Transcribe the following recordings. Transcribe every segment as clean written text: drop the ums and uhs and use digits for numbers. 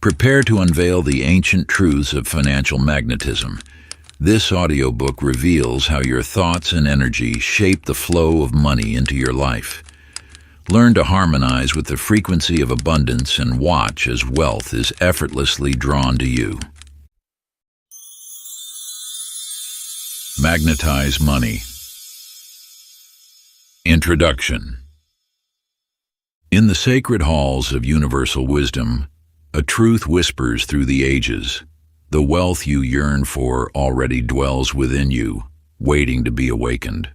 Prepare to unveil the ancient truths of financial magnetism. This audiobook reveals how your thoughts and energy shape the flow of money into your life. Learn to harmonize with the frequency of abundance and watch as wealth is effortlessly drawn to you. Magnetize money. Introduction. In the sacred halls of universal wisdom, a truth whispers through the ages. The wealth you yearn for already dwells within you, waiting to be awakened.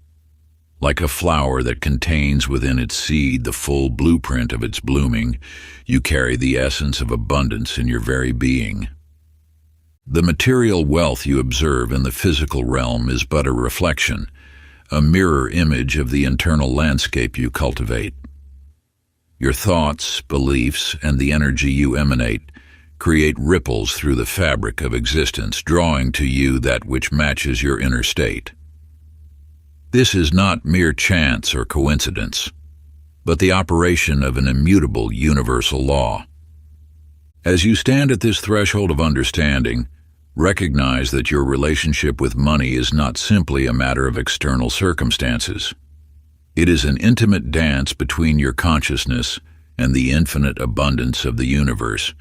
Like a flower that contains within its seed the full blueprint of its blooming, you carry the essence of abundance in your very being. The material wealth you observe in the physical realm is but a reflection, a mirror image of the internal landscape you cultivate. Your thoughts, beliefs, and the energy you emanate create ripples through the fabric of existence, drawing to you that which matches your inner state. This is not mere chance or coincidence, but the operation of an immutable universal law. As you stand at this threshold of understanding, recognize that your relationship with money is not simply a matter of external circumstances. It is an intimate dance between your consciousness and the infinite abundance of the universe.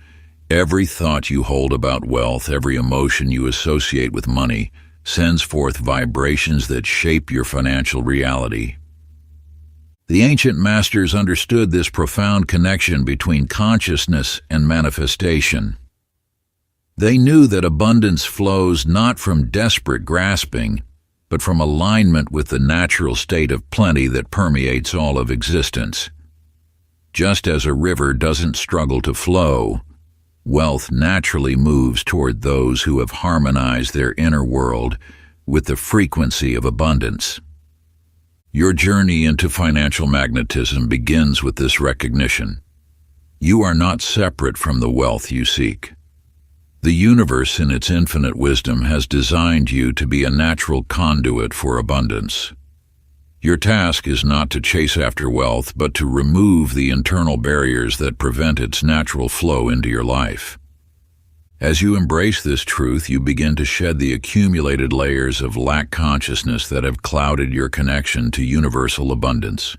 Every thought you hold about wealth, every emotion you associate with money, sends forth vibrations that shape your financial reality. The ancient masters understood this profound connection between consciousness and manifestation. They knew that abundance flows not from desperate grasping, but from alignment with the natural state of plenty that permeates all of existence. Just as a river doesn't struggle to flow, wealth naturally moves toward those who have harmonized their inner world with the frequency of abundance. Your journey into financial magnetism begins with this recognition. You are not separate from the wealth you seek. The universe, in its infinite wisdom, has designed you to be a natural conduit for abundance. Your task is not to chase after wealth, but to remove the internal barriers that prevent its natural flow into your life. As you embrace this truth, you begin to shed the accumulated layers of lack consciousness that have clouded your connection to universal abundance.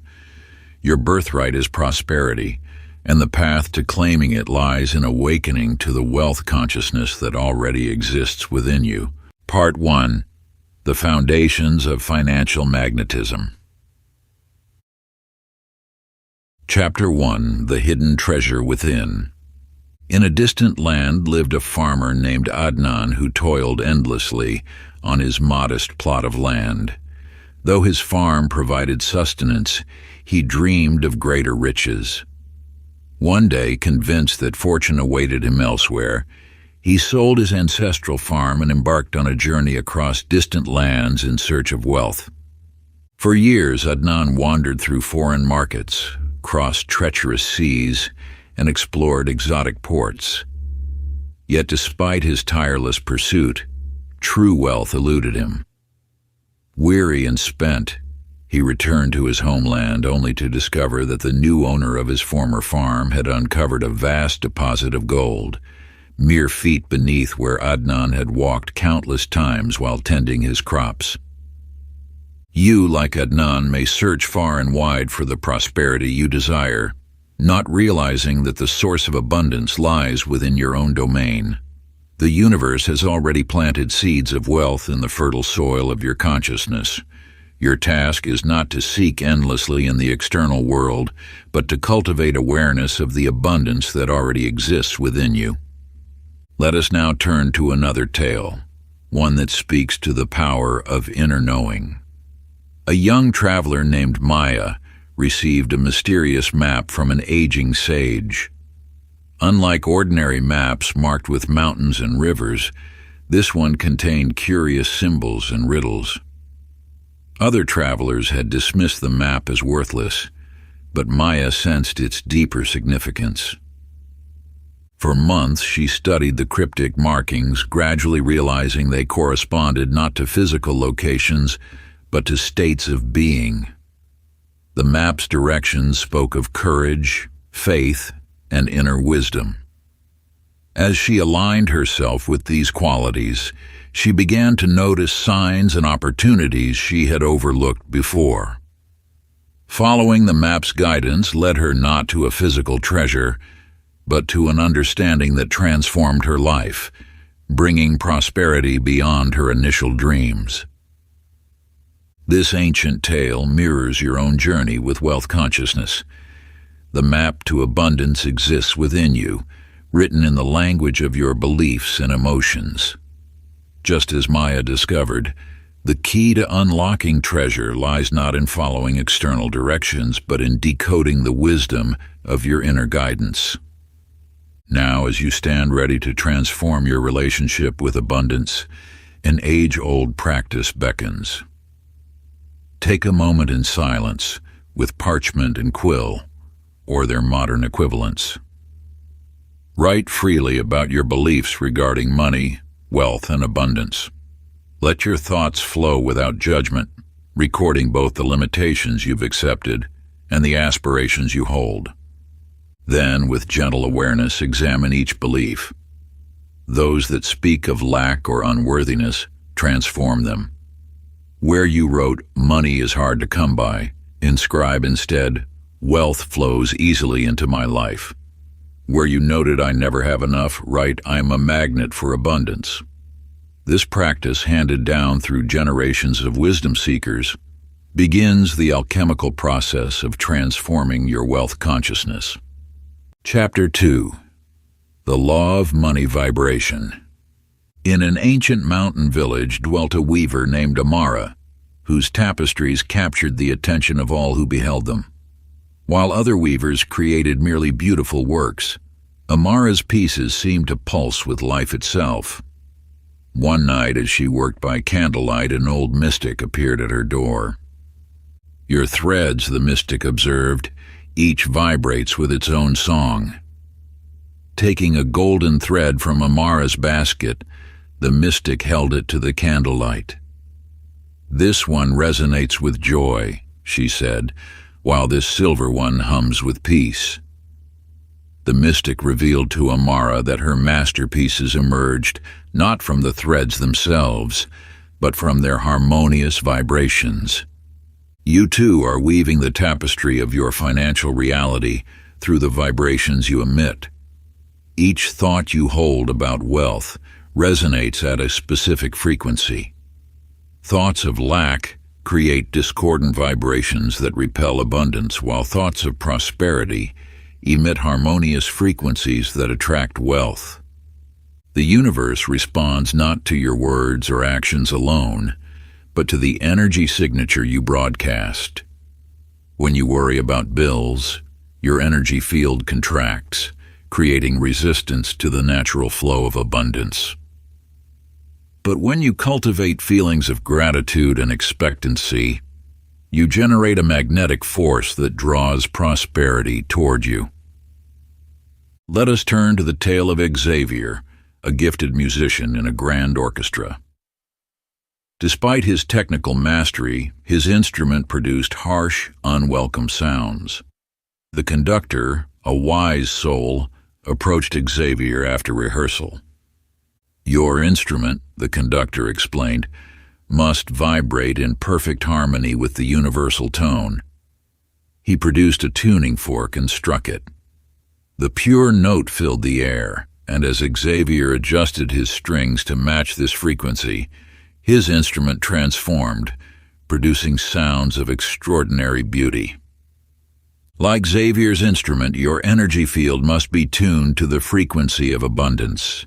Your birthright is prosperity, and the path to claiming it lies in awakening to the wealth consciousness that already exists within you. Part 1. The Foundations of Financial Magnetism. Chapter 1. The Hidden Treasure Within. In a distant land lived a farmer named Adnan who toiled endlessly on his modest plot of land. Though his farm provided sustenance, he dreamed of greater riches. One day, convinced that fortune awaited him elsewhere, he sold his ancestral farm and embarked on a journey across distant lands in search of wealth. For years, Adnan wandered through foreign markets, crossed treacherous seas, and explored exotic ports. Yet despite his tireless pursuit, true wealth eluded him. Weary and spent, he returned to his homeland only to discover that the new owner of his former farm had uncovered a vast deposit of gold, mere feet beneath where Adnan had walked countless times while tending his crops. You, like Adnan, may search far and wide for the prosperity you desire, not realizing that the source of abundance lies within your own domain. The universe has already planted seeds of wealth in the fertile soil of your consciousness. Your task is not to seek endlessly in the external world, but to cultivate awareness of the abundance that already exists within you. Let us now turn to another tale, one that speaks to the power of inner knowing. A young traveler named Maya received a mysterious map from an aging sage. Unlike ordinary maps marked with mountains and rivers, this one contained curious symbols and riddles. Other travelers had dismissed the map as worthless, but Maya sensed its deeper significance. For months she studied the cryptic markings, gradually realizing they corresponded not to physical locations, but to states of being. The map's directions spoke of courage, faith, and inner wisdom. As she aligned herself with these qualities, she began to notice signs and opportunities she had overlooked before. Following the map's guidance led her not to a physical treasure, but to an understanding that transformed her life, bringing prosperity beyond her initial dreams. This ancient tale mirrors your own journey with wealth consciousness. The map to abundance exists within you, written in the language of your beliefs and emotions. Just as Maya discovered, the key to unlocking treasure lies not in following external directions, but in decoding the wisdom of your inner guidance. Now, as you stand ready to transform your relationship with abundance, an age-old practice beckons. Take a moment in silence with parchment and quill, or their modern equivalents. Write freely about your beliefs regarding money, wealth, and abundance. Let your thoughts flow without judgment, recording both the limitations you've accepted and the aspirations you hold. Then, with gentle awareness, examine each belief. Those that speak of lack or unworthiness, transform them. Where you wrote, "Money is hard to come by," inscribe instead, "Wealth flows easily into my life." Where you noted, "I never have enough," write, "I'm a magnet for abundance." This practice, handed down through generations of wisdom seekers, begins the alchemical process of transforming your wealth consciousness. Chapter 2. The Law of Money Vibration. In an ancient mountain village dwelt a weaver named Amara, whose tapestries captured the attention of all who beheld them. While other weavers created merely beautiful works, Amara's pieces seemed to pulse with life itself. One night, as she worked by candlelight, an old mystic appeared at her door. "Your threads," the mystic observed, "each vibrates with its own song." Taking a golden thread from Amara's basket, the mystic held it to the candlelight. "This one resonates with joy," she said, "while this silver one hums with peace." The mystic revealed to Amara that her masterpieces emerged not from the threads themselves, but from their harmonious vibrations. You too are weaving the tapestry of your financial reality through the vibrations you emit. Each thought you hold about wealth resonates at a specific frequency. Thoughts of lack create discordant vibrations that repel abundance, while thoughts of prosperity emit harmonious frequencies that attract wealth. The universe responds not to your words or actions alone, but to the energy signature you broadcast. When you worry about bills, your energy field contracts, creating resistance to the natural flow of abundance. But when you cultivate feelings of gratitude and expectancy, you generate a magnetic force that draws prosperity toward you. Let us turn to the tale of Xavier, a gifted musician in a grand orchestra. Despite his technical mastery, his instrument produced harsh, unwelcome sounds. The conductor, a wise soul, approached Xavier after rehearsal. "Your instrument," the conductor explained, "must vibrate in perfect harmony with the universal tone." He produced a tuning fork and struck it. The pure note filled the air, and as Xavier adjusted his strings to match this frequency, his instrument transformed, producing sounds of extraordinary beauty. Like Xavier's instrument, your energy field must be tuned to the frequency of abundance.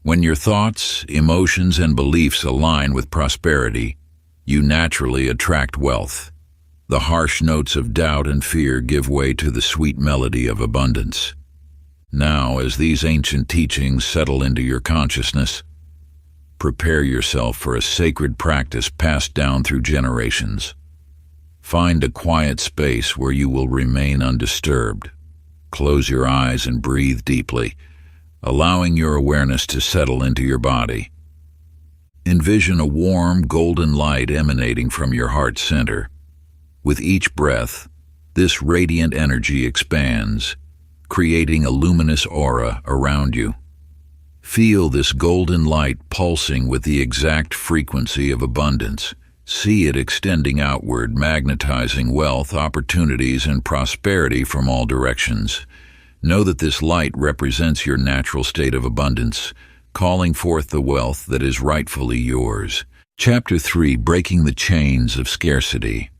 When your thoughts, emotions, and beliefs align with prosperity, you naturally attract wealth. The harsh notes of doubt and fear give way to the sweet melody of abundance. Now, as these ancient teachings settle into your consciousness, prepare yourself for a sacred practice passed down through generations. Find a quiet space where you will remain undisturbed. Close your eyes and breathe deeply, allowing your awareness to settle into your body. Envision a warm, golden light emanating from your heart center. With each breath, this radiant energy expands, creating a luminous aura around you. Feel this golden light pulsing with the exact frequency of abundance. See it extending outward, magnetizing wealth, opportunities, and prosperity from all directions. Know that this light represents your natural state of abundance, calling forth the wealth that is rightfully yours. Chapter 3: Breaking the Chains of Scarcity.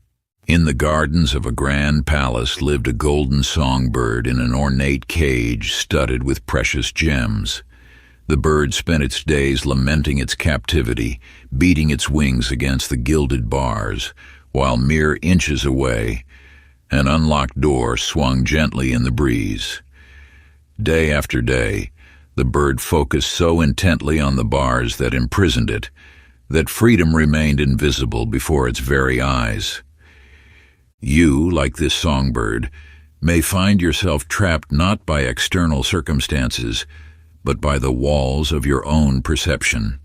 In the gardens of a grand palace lived a golden songbird in an ornate cage studded with precious gems. The bird spent its days lamenting its captivity, beating its wings against the gilded bars, while mere inches away, an unlocked door swung gently in the breeze. Day after day, the bird focused so intently on the bars that imprisoned it, that freedom remained invisible before its very eyes. You, like this songbird, may find yourself trapped not by external circumstances, but by the walls of your own perception.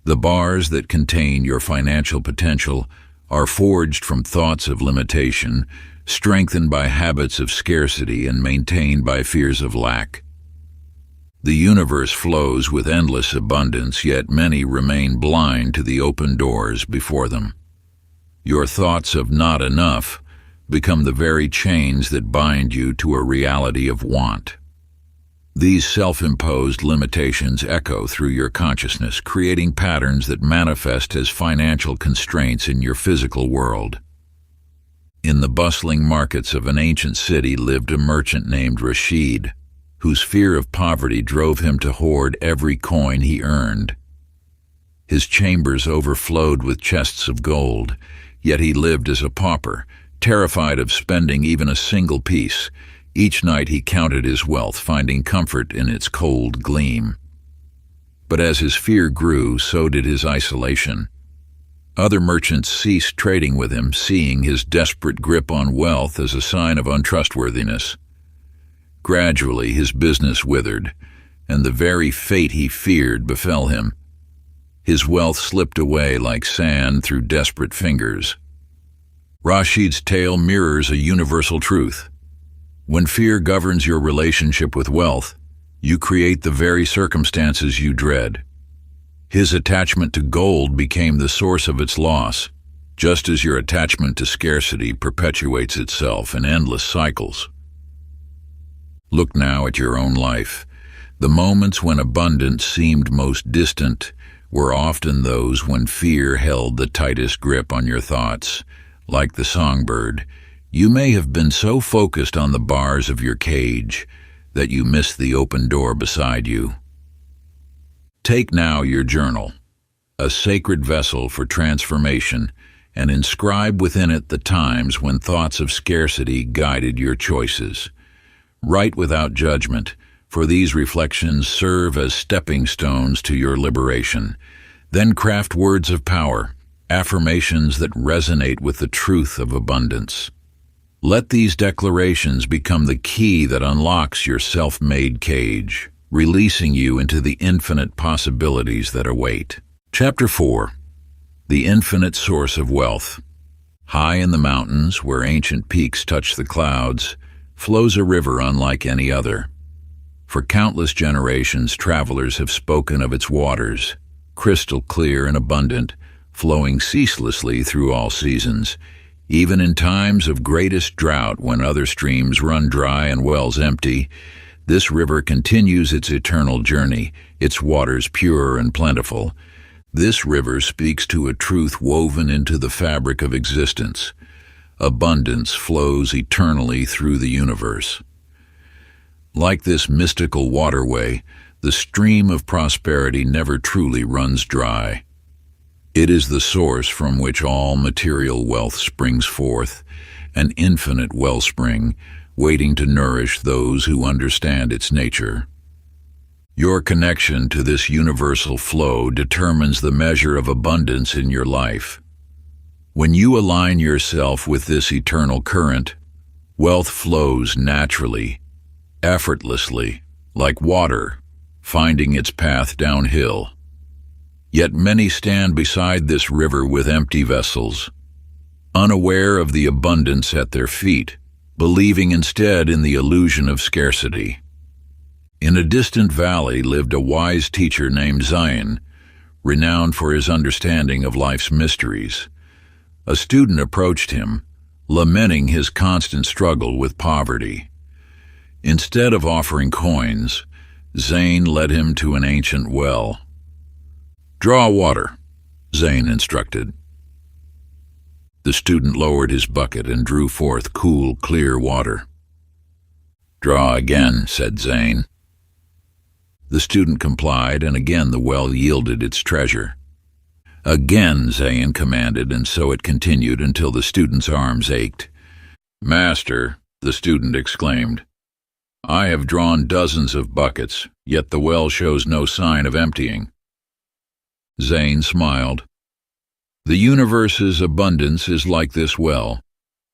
The bars that contain your financial potential are forged from thoughts of limitation, strengthened by habits of scarcity, and maintained by fears of lack. The universe flows with endless abundance, yet many remain blind to the open doors before them. Your thoughts of not enough become the very chains that bind you to a reality of want. These self-imposed limitations echo through your consciousness, creating patterns that manifest as financial constraints in your physical world. In the bustling markets of an ancient city lived a merchant named Rashid, whose fear of poverty drove him to hoard every coin he earned. His chambers overflowed with chests of gold, yet he lived as a pauper, terrified of spending even a single piece. Each night he counted his wealth, finding comfort in its cold gleam. But as his fear grew, so did his isolation. Other merchants ceased trading with him, seeing his desperate grip on wealth as a sign of untrustworthiness. Gradually, his business withered, and the very fate he feared befell him. His wealth slipped away like sand through desperate fingers. Rashid's tale mirrors a universal truth. When fear governs your relationship with wealth, you create the very circumstances you dread. His attachment to gold became the source of its loss, just as your attachment to scarcity perpetuates itself in endless cycles. Look now at your own life. The moments when abundance seemed most distant were often those when fear held the tightest grip on your thoughts. Like the songbird, you may have been so focused on the bars of your cage that you missed the open door beside you. Take now your journal, a sacred vessel for transformation, and inscribe within it the times when thoughts of scarcity guided your choices. Write without judgment, for these reflections serve as stepping stones to your liberation. Then craft words of power, affirmations that resonate with the truth of abundance. Let these declarations become the key that unlocks your self-made cage, releasing you into the infinite possibilities that await. Chapter 4: The Infinite Source of Wealth. High in the mountains, where ancient peaks touch the clouds, flows a river unlike any other. For countless generations, travelers have spoken of its waters, crystal clear and abundant, flowing ceaselessly through all seasons. Even in times of greatest drought, when other streams run dry and wells empty, this river continues its eternal journey, its waters pure and plentiful. This river speaks to a truth woven into the fabric of existence. Abundance flows eternally through the universe. Like this mystical waterway, the stream of prosperity never truly runs dry. It is the source from which all material wealth springs forth, an infinite wellspring, waiting to nourish those who understand its nature. Your connection to this universal flow determines the measure of abundance in your life. When you align yourself with this eternal current, wealth flows naturally, effortlessly, like water, finding its path downhill. Yet many stand beside this river with empty vessels, unaware of the abundance at their feet, believing instead in the illusion of scarcity. In a distant valley lived a wise teacher named Zion, renowned for his understanding of life's mysteries. A student approached him, lamenting his constant struggle with poverty. Instead of offering coins, Zane led him to an ancient well. "Draw water," Zane instructed. The student lowered his bucket and drew forth cool, clear water. "Draw again," said Zane. The student complied, and again the well yielded its treasure. Again Zane commanded, and so it continued until the student's arms ached. "Master," the student exclaimed, "I have drawn dozens of buckets, yet the well shows no sign of emptying." Zane smiled. "The universe's abundance is like this well.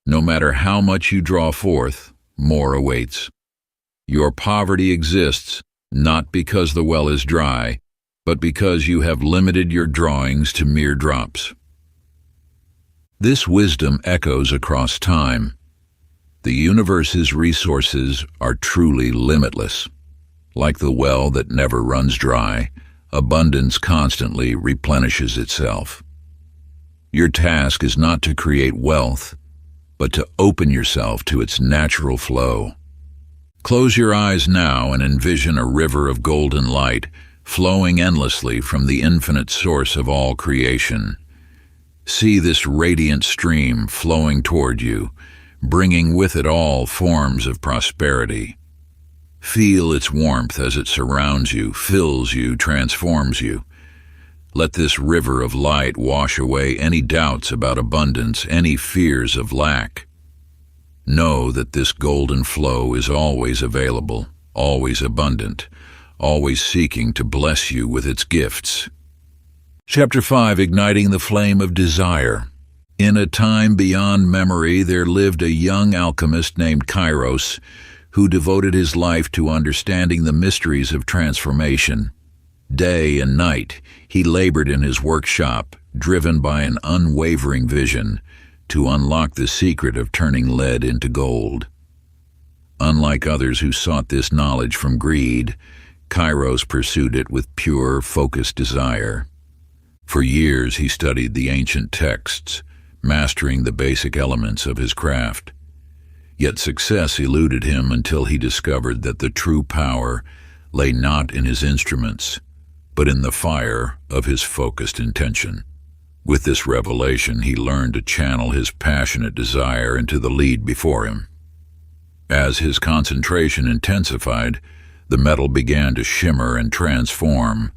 No matter how much you draw forth, more awaits. Your poverty exists not because the well is dry, but because you have limited your drawings to mere drops." This wisdom echoes across time. The universe's resources are truly limitless. Like the well that never runs dry, abundance constantly replenishes itself. Your task is not to create wealth, but to open yourself to its natural flow. Close your eyes now and envision a river of golden light flowing endlessly from the infinite source of all creation. See this radiant stream flowing toward you, bringing with it all forms of prosperity. Feel its warmth as it surrounds you, fills you, transforms you. Let this river of light wash away any doubts about abundance, any fears of lack. Know that this golden flow is always available, always abundant, always seeking to bless you with its gifts. Chapter 5, Igniting the Flame of Desire. In a time beyond memory, there lived a young alchemist named Kairos, who devoted his life to understanding the mysteries of transformation. Day and night, he labored in his workshop, driven by an unwavering vision to unlock the secret of turning lead into gold. Unlike others who sought this knowledge from greed, Kairos pursued it with pure, focused desire. For years he studied the ancient texts, mastering the basic elements of his craft. Yet success eluded him until he discovered that the true power lay not in his instruments, but in the fire of his focused intention. With this revelation, he learned to channel his passionate desire into the lead before him. As his concentration intensified, the metal began to shimmer and transform,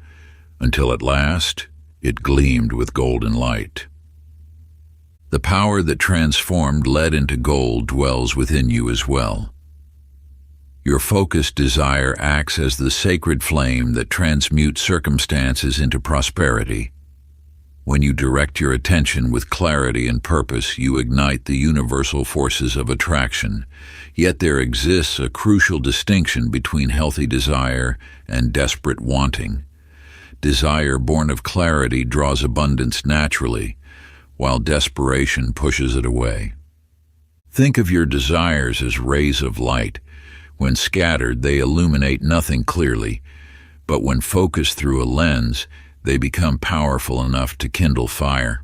until at last it gleamed with golden light. The power that transformed lead into gold dwells within you as well. Your focused desire acts as the sacred flame that transmutes circumstances into prosperity. When you direct your attention with clarity and purpose, you ignite the universal forces of attraction. Yet there exists a crucial distinction between healthy desire and desperate wanting. Desire born of clarity draws abundance naturally, while desperation pushes it away. Think of your desires as rays of light. When scattered, they illuminate nothing clearly, but when focused through a lens, they become powerful enough to kindle fire.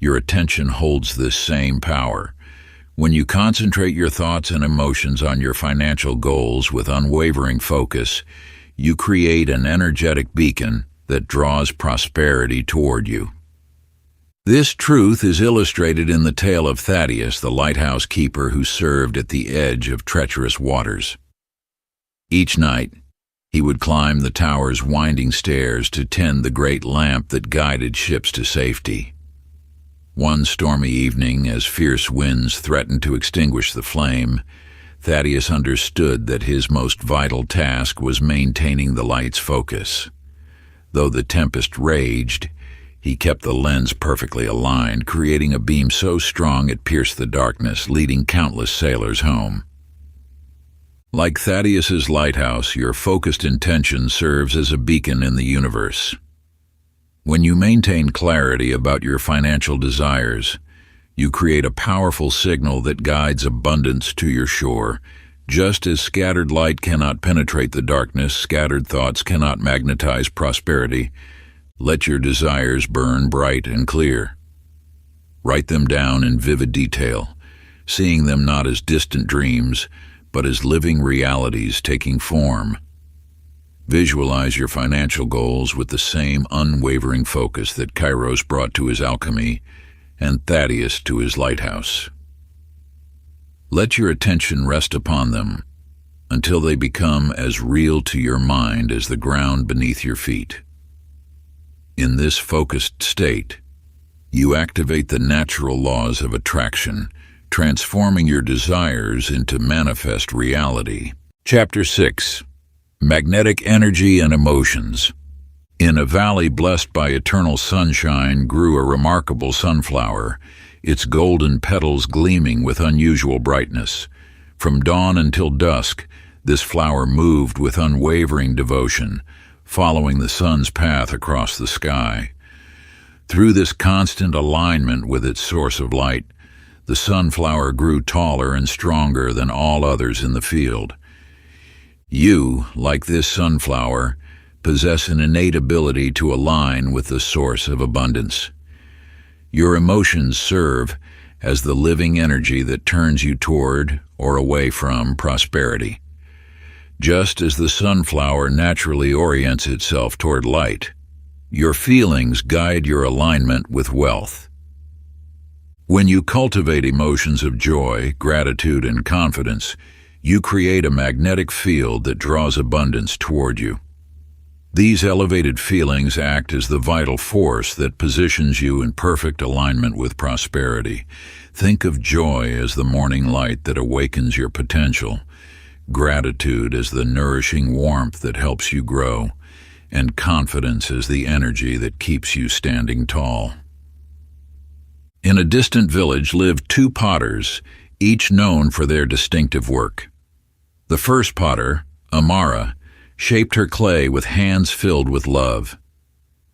Your attention holds this same power. When you concentrate your thoughts and emotions on your financial goals with unwavering focus, you create an energetic beacon that draws prosperity toward you. This truth is illustrated in the tale of Thaddeus, the lighthouse keeper who served at the edge of treacherous waters. Each night, he would climb the tower's winding stairs to tend the great lamp that guided ships to safety. One stormy evening, as fierce winds threatened to extinguish the flame, Thaddeus understood that his most vital task was maintaining the light's focus. Though the tempest raged, he kept the lens perfectly aligned, creating a beam so strong it pierced the darkness, leading countless sailors home. Like Thaddeus's lighthouse, your focused intention serves as a beacon in the universe. When you maintain clarity about your financial desires, you create a powerful signal that guides abundance to your shore, Just as scattered light cannot penetrate the darkness, scattered thoughts cannot magnetize prosperity. Let your desires burn bright and clear. Write them down in vivid detail, seeing them not as distant dreams, but as living realities taking form. Visualize your financial goals with the same unwavering focus that Kairos brought to his alchemy and Thaddeus to his lighthouse. Let your attention rest upon them until they become as real to your mind as the ground beneath your feet. In this focused state, you activate the natural laws of attraction, transforming your desires into manifest reality. Chapter 6. Magnetic Energy and Emotions. In a valley blessed by eternal sunshine grew a remarkable sunflower, its golden petals gleaming with unusual brightness. From dawn until dusk, this flower moved with unwavering devotion, following the sun's path across the sky. Through this constant alignment with its source of light, the sunflower grew taller and stronger than all others in the field. You, like this sunflower, possess an innate ability to align with the source of abundance. Your emotions serve as the living energy that turns you toward or away from prosperity. Just as the sunflower naturally orients itself toward light, your feelings guide your alignment with wealth. When you cultivate emotions of joy, gratitude, and confidence, you create a magnetic field that draws abundance toward you. These elevated feelings act as the vital force that positions you in perfect alignment with prosperity. Think of joy as the morning light that awakens your potential, gratitude as the nourishing warmth that helps you grow, and confidence as the energy that keeps you standing tall. In a distant village lived two potters, each known for their distinctive work. The first potter, Amara, shaped her clay with hands filled with love.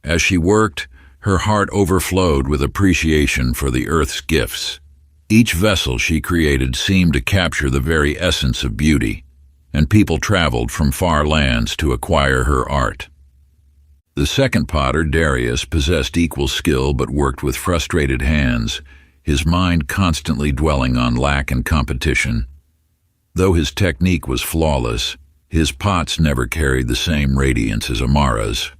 As she worked, her heart overflowed with appreciation for the earth's gifts. Each vessel she created seemed to capture the very essence of beauty, and people traveled from far lands to acquire her art. The second potter, Darius, possessed equal skill but worked with frustrated hands, his mind constantly dwelling on lack and competition. Though his technique was flawless, his pots never carried the same radiance as Amara's.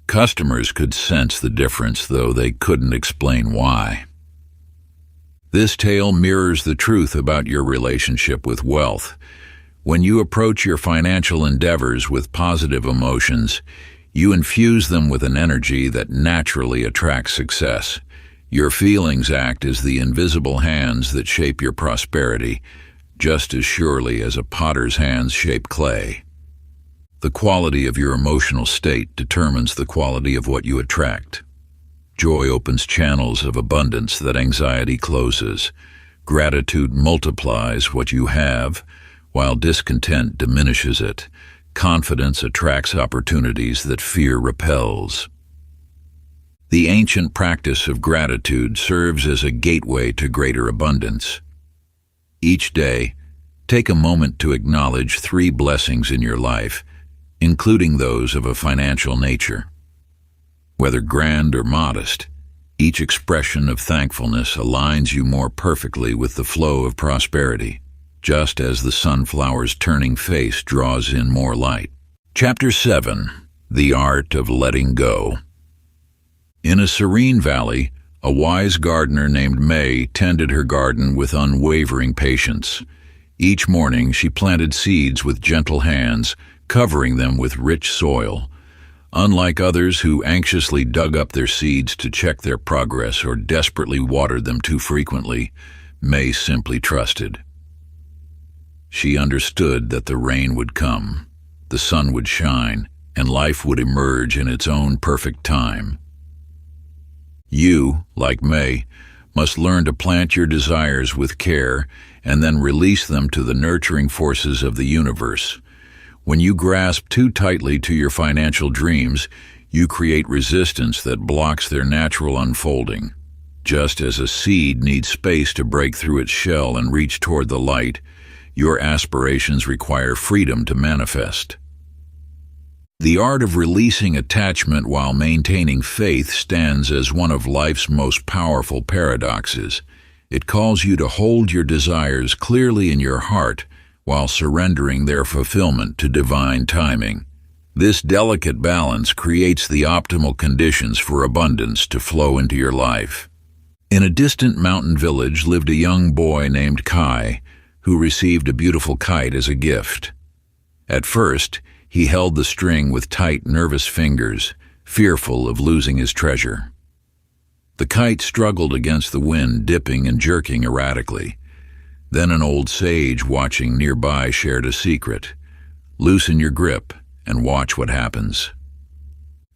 Customers could sense the difference, though they couldn't explain why. This tale mirrors the truth about your relationship with wealth. When you approach your financial endeavors with positive emotions, you infuse them with an energy that naturally attracts success. Your feelings act as the invisible hands that shape your prosperity, just as surely as a potter's hands shape clay. The quality of your emotional state determines the quality of what you attract. Joy opens channels of abundance that anxiety closes. Gratitude multiplies what you have, while discontent diminishes it. Confidence attracts opportunities that fear repels. The ancient practice of gratitude serves as a gateway to greater abundance. Each day, take a moment to acknowledge 3 blessings in your life, including those of a financial nature. Whether grand or modest, each expression of thankfulness aligns you more perfectly with the flow of prosperity, just as the sunflower's turning face draws in more light. Chapter 7. The Art of Letting Go. In a serene valley, a wise gardener named May tended her garden with unwavering patience. Each morning she planted seeds with gentle hands, covering them with rich soil. Unlike others who anxiously dug up their seeds to check their progress or desperately watered them too frequently, May simply trusted. She understood that the rain would come, the sun would shine, and life would emerge in its own perfect time. You, like May, must learn to plant your desires with care and then release them to the nurturing forces of the universe. When you grasp too tightly to your financial dreams, you create resistance that blocks their natural unfolding. Just as a seed needs space to break through its shell and reach toward the light, Your aspirations require freedom to manifest. The art of releasing attachment while maintaining faith stands as one of life's most powerful paradoxes. It calls you to hold your desires clearly in your heart while surrendering their fulfillment to divine timing. This delicate balance creates the optimal conditions for abundance to flow into your life. In a distant mountain village lived a young boy named Kai, who received a beautiful kite as a gift. At first, he held the string with tight, nervous fingers, fearful of losing his treasure. The kite struggled against the wind, dipping and jerking erratically. Then an old sage watching nearby shared a secret. Loosen your grip and watch what happens.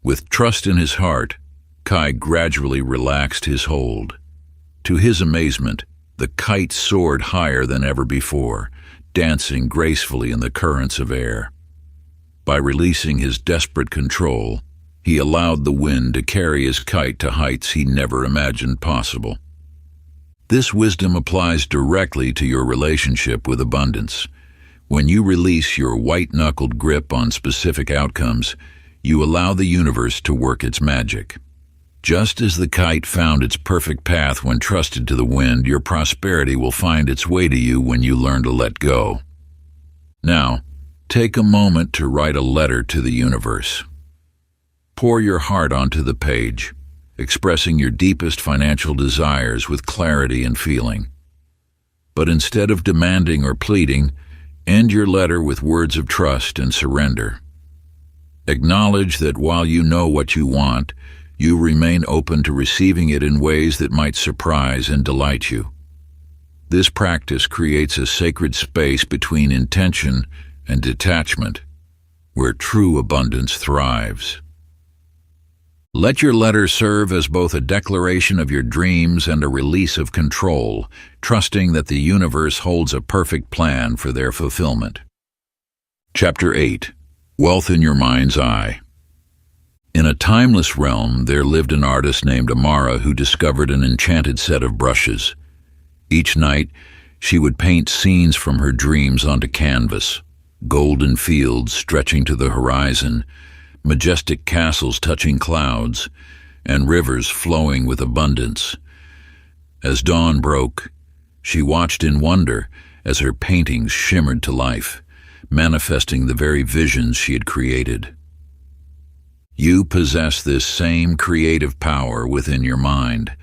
With trust in his heart, Kai gradually relaxed his hold. To his amazement, the kite soared higher than ever before, dancing gracefully in the currents of air. By releasing his desperate control, he allowed the wind to carry his kite to heights he never imagined possible. This wisdom applies directly to your relationship with abundance. When you release your white-knuckled grip on specific outcomes, you allow the universe to work its magic. Just as the kite found its perfect path when trusted to the wind, your prosperity will find its way to you when you learn to let go. Now, take a moment to write a letter to the universe. Pour your heart onto the page, expressing your deepest financial desires with clarity and feeling. But instead of demanding or pleading, end your letter with words of trust and surrender. Acknowledge that while you know what you want, you remain open to receiving it in ways that might surprise and delight you. This practice creates a sacred space between intention and detachment, where true abundance thrives. Let your letter serve as both a declaration of your dreams and a release of control, trusting that the universe holds a perfect plan for their fulfillment. Chapter 8. Wealth in Your Mind's Eye. In a timeless realm, there lived an artist named Amara who discovered an enchanted set of brushes. Each night, she would paint scenes from her dreams onto canvas: golden fields stretching to the horizon, majestic castles touching clouds, and rivers flowing with abundance. As dawn broke, she watched in wonder as her paintings shimmered to life, manifesting the very visions she had created. You possess this same creative power within your mind.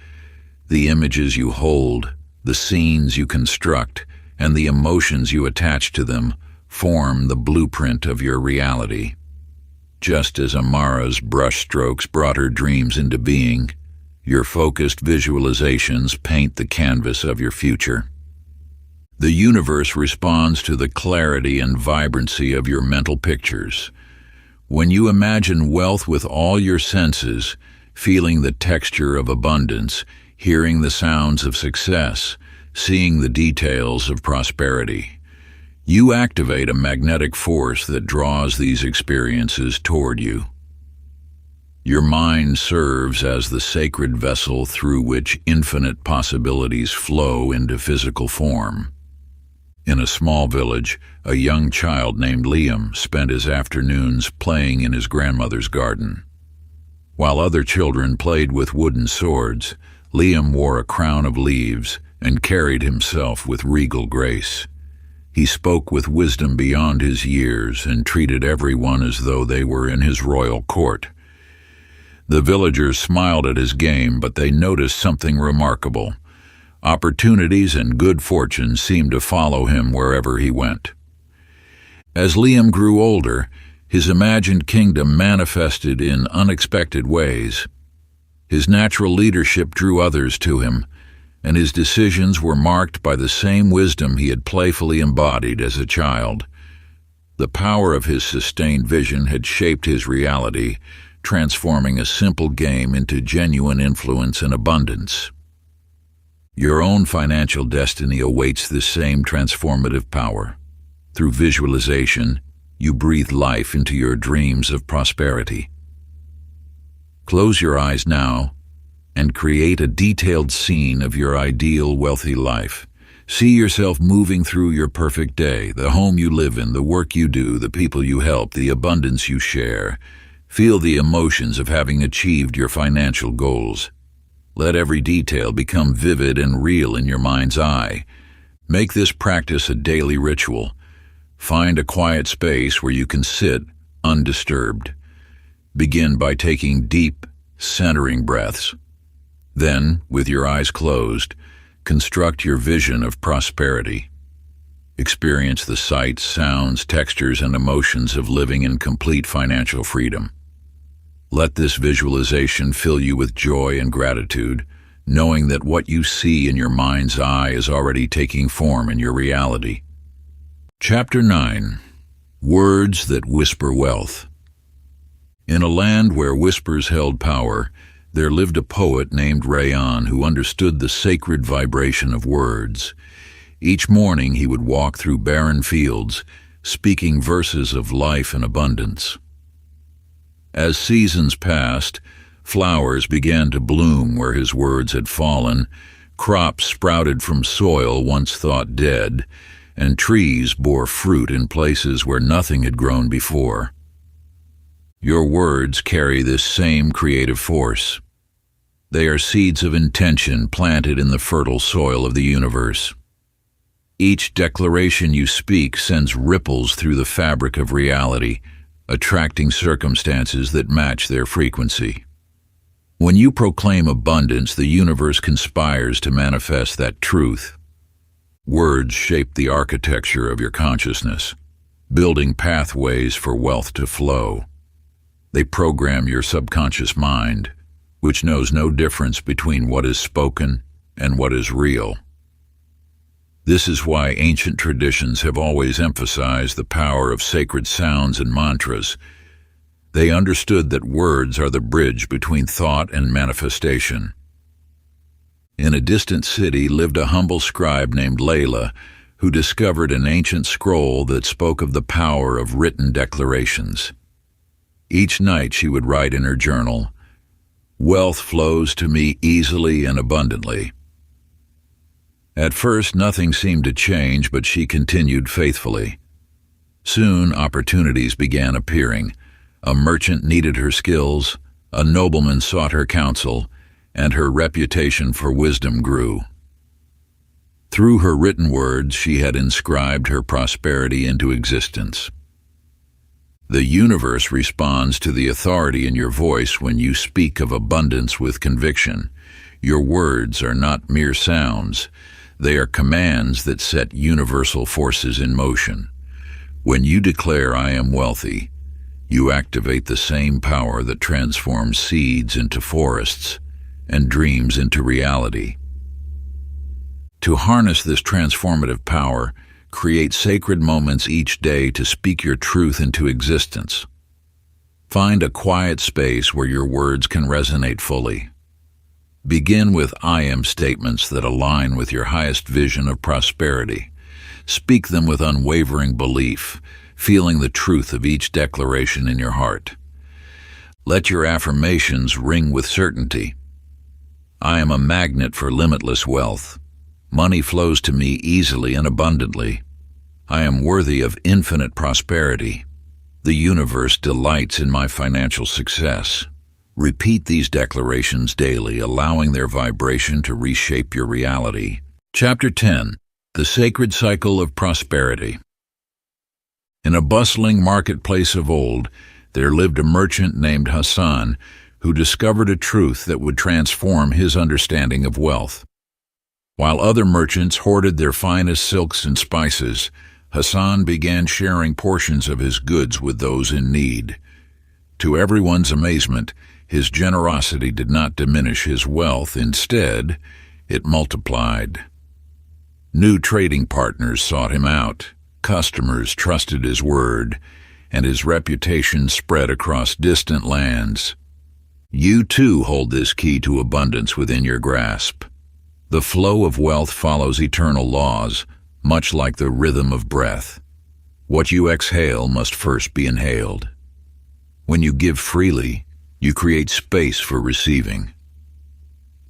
The images you hold, the scenes you construct, and the emotions you attach to them form the blueprint of your reality. Just as Amara's brushstrokes brought her dreams into being, your focused visualizations paint the canvas of your future. The universe responds to the clarity and vibrancy of your mental pictures. When you imagine wealth with all your senses, feeling the texture of abundance, hearing the sounds of success, seeing the details of prosperity, you activate a magnetic force that draws these experiences toward you. Your mind serves as the sacred vessel through which infinite possibilities flow into physical form. In a small village, a young child named Liam spent his afternoons playing in his grandmother's garden. While other children played with wooden swords, Liam wore a crown of leaves and carried himself with regal grace. He spoke with wisdom beyond his years and treated everyone as though they were in his royal court. The villagers smiled at his game, but they noticed something remarkable. Opportunities and good fortune seemed to follow him wherever he went. As Liam grew older, his imagined kingdom manifested in unexpected ways. His natural leadership drew others to him, and his decisions were marked by the same wisdom he had playfully embodied as a child. The power of his sustained vision had shaped his reality, transforming a simple game into genuine influence and abundance. Your own financial destiny awaits this same transformative power. Through visualization, you breathe life into your dreams of prosperity. Close your eyes now and create a detailed scene of your ideal wealthy life. See yourself moving through your perfect day, the home you live in, the work you do, the people you help, the abundance you share. Feel the emotions of having achieved your financial goals. Let every detail become vivid and real in your mind's eye. Make this practice a daily ritual. Find a quiet space where you can sit undisturbed. Begin by taking deep, centering breaths. Then, with your eyes closed, construct your vision of prosperity. Experience the sights, sounds, textures, and emotions of living in complete financial freedom. Let this visualization fill you with joy and gratitude, knowing that what you see in your mind's eye is already taking form in your reality. Chapter 9. Words that Whisper Wealth. In a land where whispers held power, there lived a poet named Rayan who understood the sacred vibration of words. Each morning he would walk through barren fields, speaking verses of life and abundance. As seasons passed, flowers began to bloom where his words had fallen, crops sprouted from soil once thought dead, and trees bore fruit in places where nothing had grown before. Your words carry this same creative force. They are seeds of intention planted in the fertile soil of the universe. Each declaration you speak sends ripples through the fabric of reality, attracting circumstances that match their frequency. When you proclaim abundance, the universe conspires to manifest that truth. Words shape the architecture of your consciousness, building pathways for wealth to flow. They program your subconscious mind, which knows no difference between what is spoken and what is real. This is why ancient traditions have always emphasized the power of sacred sounds and mantras. They understood that words are the bridge between thought and manifestation. In a distant city lived a humble scribe named Layla, who discovered an ancient scroll that spoke of the power of written declarations. Each night she would write in her journal, "Wealth flows to me easily and abundantly." At first, nothing seemed to change, but she continued faithfully. Soon, opportunities began appearing. A merchant needed her skills, a nobleman sought her counsel, and her reputation for wisdom grew. Through her written words, she had inscribed her prosperity into existence. The universe responds to the authority in your voice when you speak of abundance with conviction. Your words are not mere sounds. They are commands that set universal forces in motion. When you declare, "I am wealthy," you activate the same power that transforms seeds into forests and dreams into reality. To harness this transformative power, create sacred moments each day to speak your truth into existence. Find a quiet space where your words can resonate fully. Begin with "I am" statements that align with your highest vision of prosperity. Speak them with unwavering belief, feeling the truth of each declaration in your heart. Let your affirmations ring with certainty. I am a magnet for limitless wealth. Money flows to me easily and abundantly. I am worthy of infinite prosperity. The universe delights in my financial success. Repeat these declarations daily, allowing their vibration to reshape your reality. Chapter 10. The Sacred Cycle of Prosperity. In a bustling marketplace of old, there lived a merchant named Hassan who discovered a truth that would transform his understanding of wealth. While other merchants hoarded their finest silks and spices, Hassan began sharing portions of his goods with those in need. To everyone's amazement, his generosity did not diminish his wealth. Instead, it multiplied. New trading partners sought him out, customers trusted his word, and his reputation spread across distant lands. You too hold this key to abundance within your grasp. The flow of wealth follows eternal laws, much like the rhythm of breath. What you exhale must first be inhaled. When you give freely, you create space for receiving.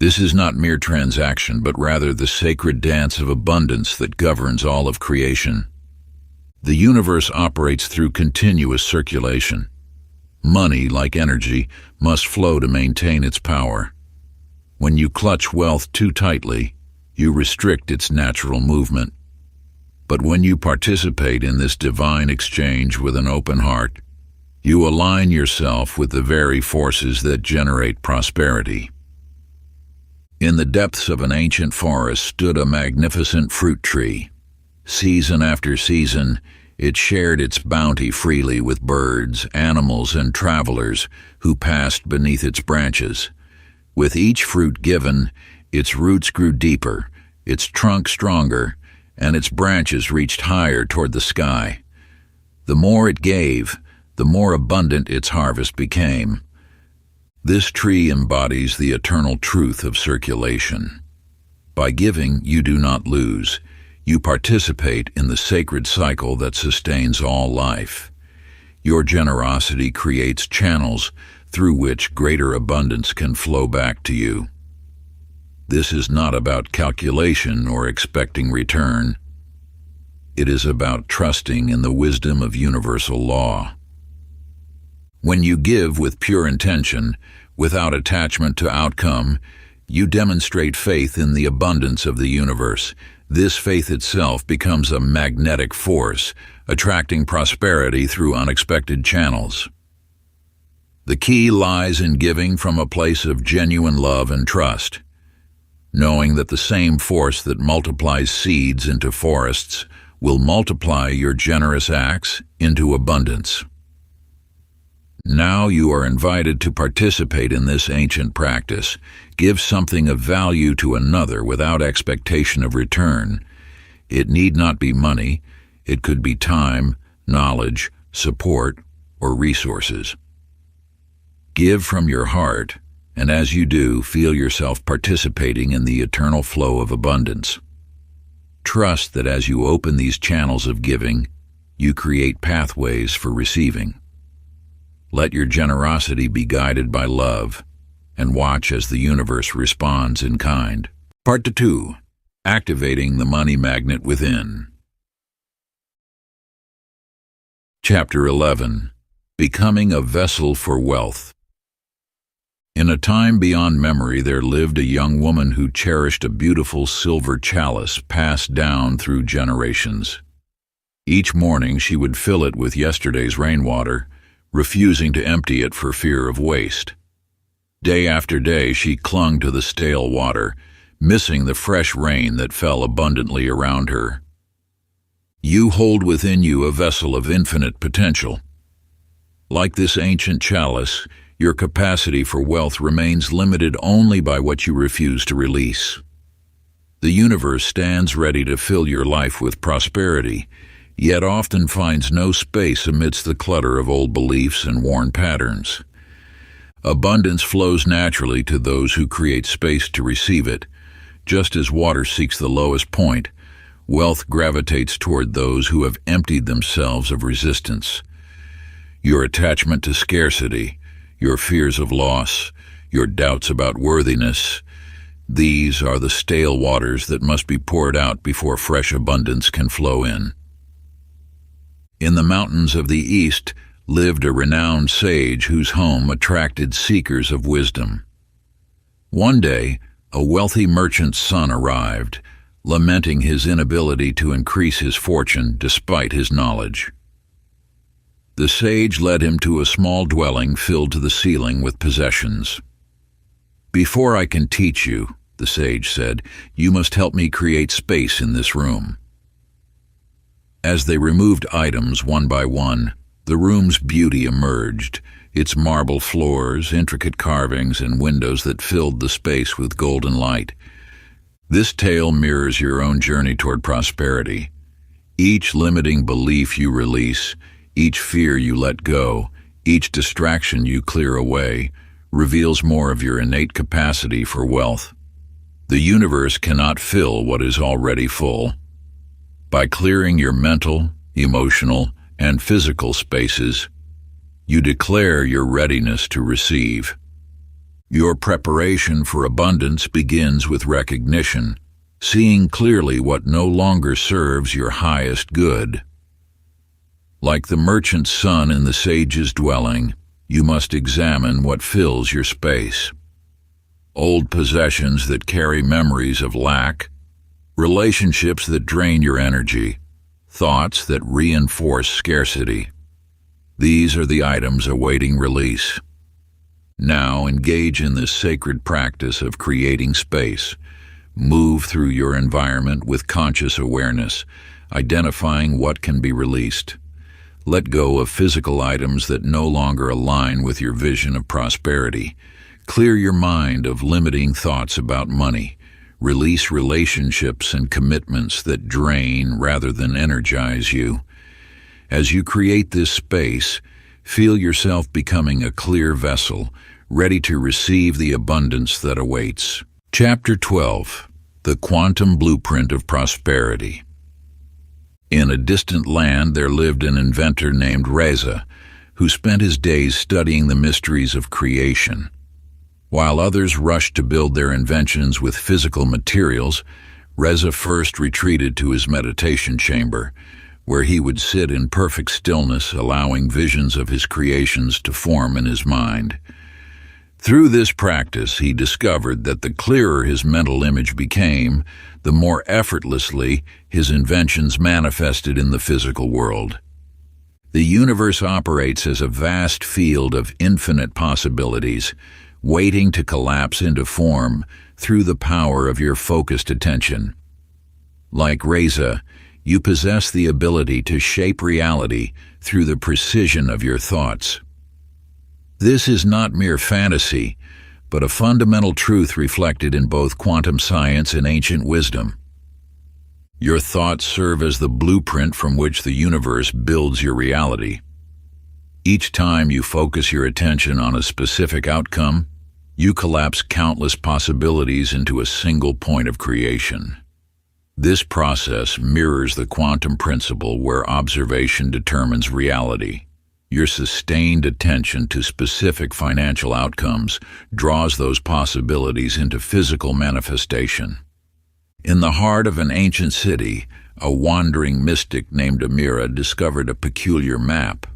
This is not mere transaction, but rather the sacred dance of abundance that governs all of creation. The universe operates through continuous circulation. Money, like energy, must flow to maintain its power. When you clutch wealth too tightly, you restrict its natural movement. But when you participate in this divine exchange with an open heart, you align yourself with the very forces that generate prosperity. In the depths of an ancient forest stood a magnificent fruit tree. Season after season, it shared its bounty freely with birds, animals, and travelers who passed beneath its branches. With each fruit given, its roots grew deeper, its trunk stronger, and its branches reached higher toward the sky. The more it gave, the more abundant its harvest became. This tree embodies the eternal truth of circulation. By giving, you do not lose. You participate in the sacred cycle that sustains all life. Your generosity creates channels through which greater abundance can flow back to you. This is not about calculation or expecting return. It is about trusting in the wisdom of universal law. When you give with pure intention, without attachment to outcome, you demonstrate faith in the abundance of the universe. This faith itself becomes a magnetic force, attracting prosperity through unexpected channels. The key lies in giving from a place of genuine love and trust, knowing that the same force that multiplies seeds into forests will multiply your generous acts into abundance. Now you are invited to participate in this ancient practice. Give something of value to another without expectation of return. It need not be money. It could be time, knowledge, support, or resources. Give from your heart, and as you do, feel yourself participating in the eternal flow of abundance. Trust that as you open these channels of giving, you create pathways for receiving. Let your generosity be guided by love, and watch as the universe responds in kind. Part 2. Activating the money magnet within. Chapter 11. Becoming a vessel for wealth. In a time beyond memory, there lived a young woman who cherished a beautiful silver chalice passed down through generations. Each morning she would fill it with yesterday's rainwater, refusing to empty it for fear of waste. Day after day she clung to the stale water, missing the fresh rain that fell abundantly around her. You hold within you a vessel of infinite potential. Like this ancient chalice, your capacity for wealth remains limited only by what you refuse to release. The universe stands ready to fill your life with prosperity, yet often finds no space amidst the clutter of old beliefs and worn patterns. Abundance flows naturally to those who create space to receive it. Just as water seeks the lowest point, wealth gravitates toward those who have emptied themselves of resistance. Your attachment to scarcity, your fears of loss, your doubts about worthiness, these are the stale waters that must be poured out before fresh abundance can flow in. In the mountains of the East lived a renowned sage whose home attracted seekers of wisdom. One day, a wealthy merchant's son arrived, lamenting his inability to increase his fortune despite his knowledge. The sage led him to a small dwelling filled to the ceiling with possessions. "Before I can teach you," the sage said, "you must help me create space in this room." As they removed items one by one, the room's beauty emerged, its marble floors, intricate carvings, and windows that filled the space with golden light. This tale mirrors your own journey toward prosperity. Each limiting belief you release, each fear you let go, each distraction you clear away, reveals more of your innate capacity for wealth. The universe cannot fill what is already full. By clearing your mental, emotional, and physical spaces, you declare your readiness to receive. Your preparation for abundance begins with recognition, seeing clearly what no longer serves your highest good. Like the merchant's son in the sage's dwelling, you must examine what fills your space. Old possessions that carry memories of lack, relationships that drain your energy, thoughts that reinforce scarcity. These are the items awaiting release. Now engage in this sacred practice of creating space. Move through your environment with conscious awareness, identifying what can be released. Let go of physical items that no longer align with your vision of prosperity. Clear your mind of limiting thoughts about money. Release relationships and commitments that drain rather than energize you. As you create this space, feel yourself becoming a clear vessel, ready to receive the abundance that awaits. Chapter 12. The Quantum Blueprint of Prosperity. In a distant land there lived an inventor named Reza, who spent his days studying the mysteries of creation. While others rushed to build their inventions with physical materials, Reza first retreated to his meditation chamber, where he would sit in perfect stillness, allowing visions of his creations to form in his mind. Through this practice, he discovered that the clearer his mental image became, the more effortlessly his inventions manifested in the physical world. The universe operates as a vast field of infinite possibilities, waiting to collapse into form through the power of your focused attention. Like Reza, you possess the ability to shape reality through the precision of your thoughts. This is not mere fantasy, but a fundamental truth reflected in both quantum science and ancient wisdom. Your thoughts serve as the blueprint from which the universe builds your reality. Each time you focus your attention on a specific outcome, you collapse countless possibilities into a single point of creation. This process mirrors the quantum principle where observation determines reality. Your sustained attention to specific financial outcomes draws those possibilities into physical manifestation. In the heart of an ancient city, a wandering mystic named Amira discovered a peculiar map.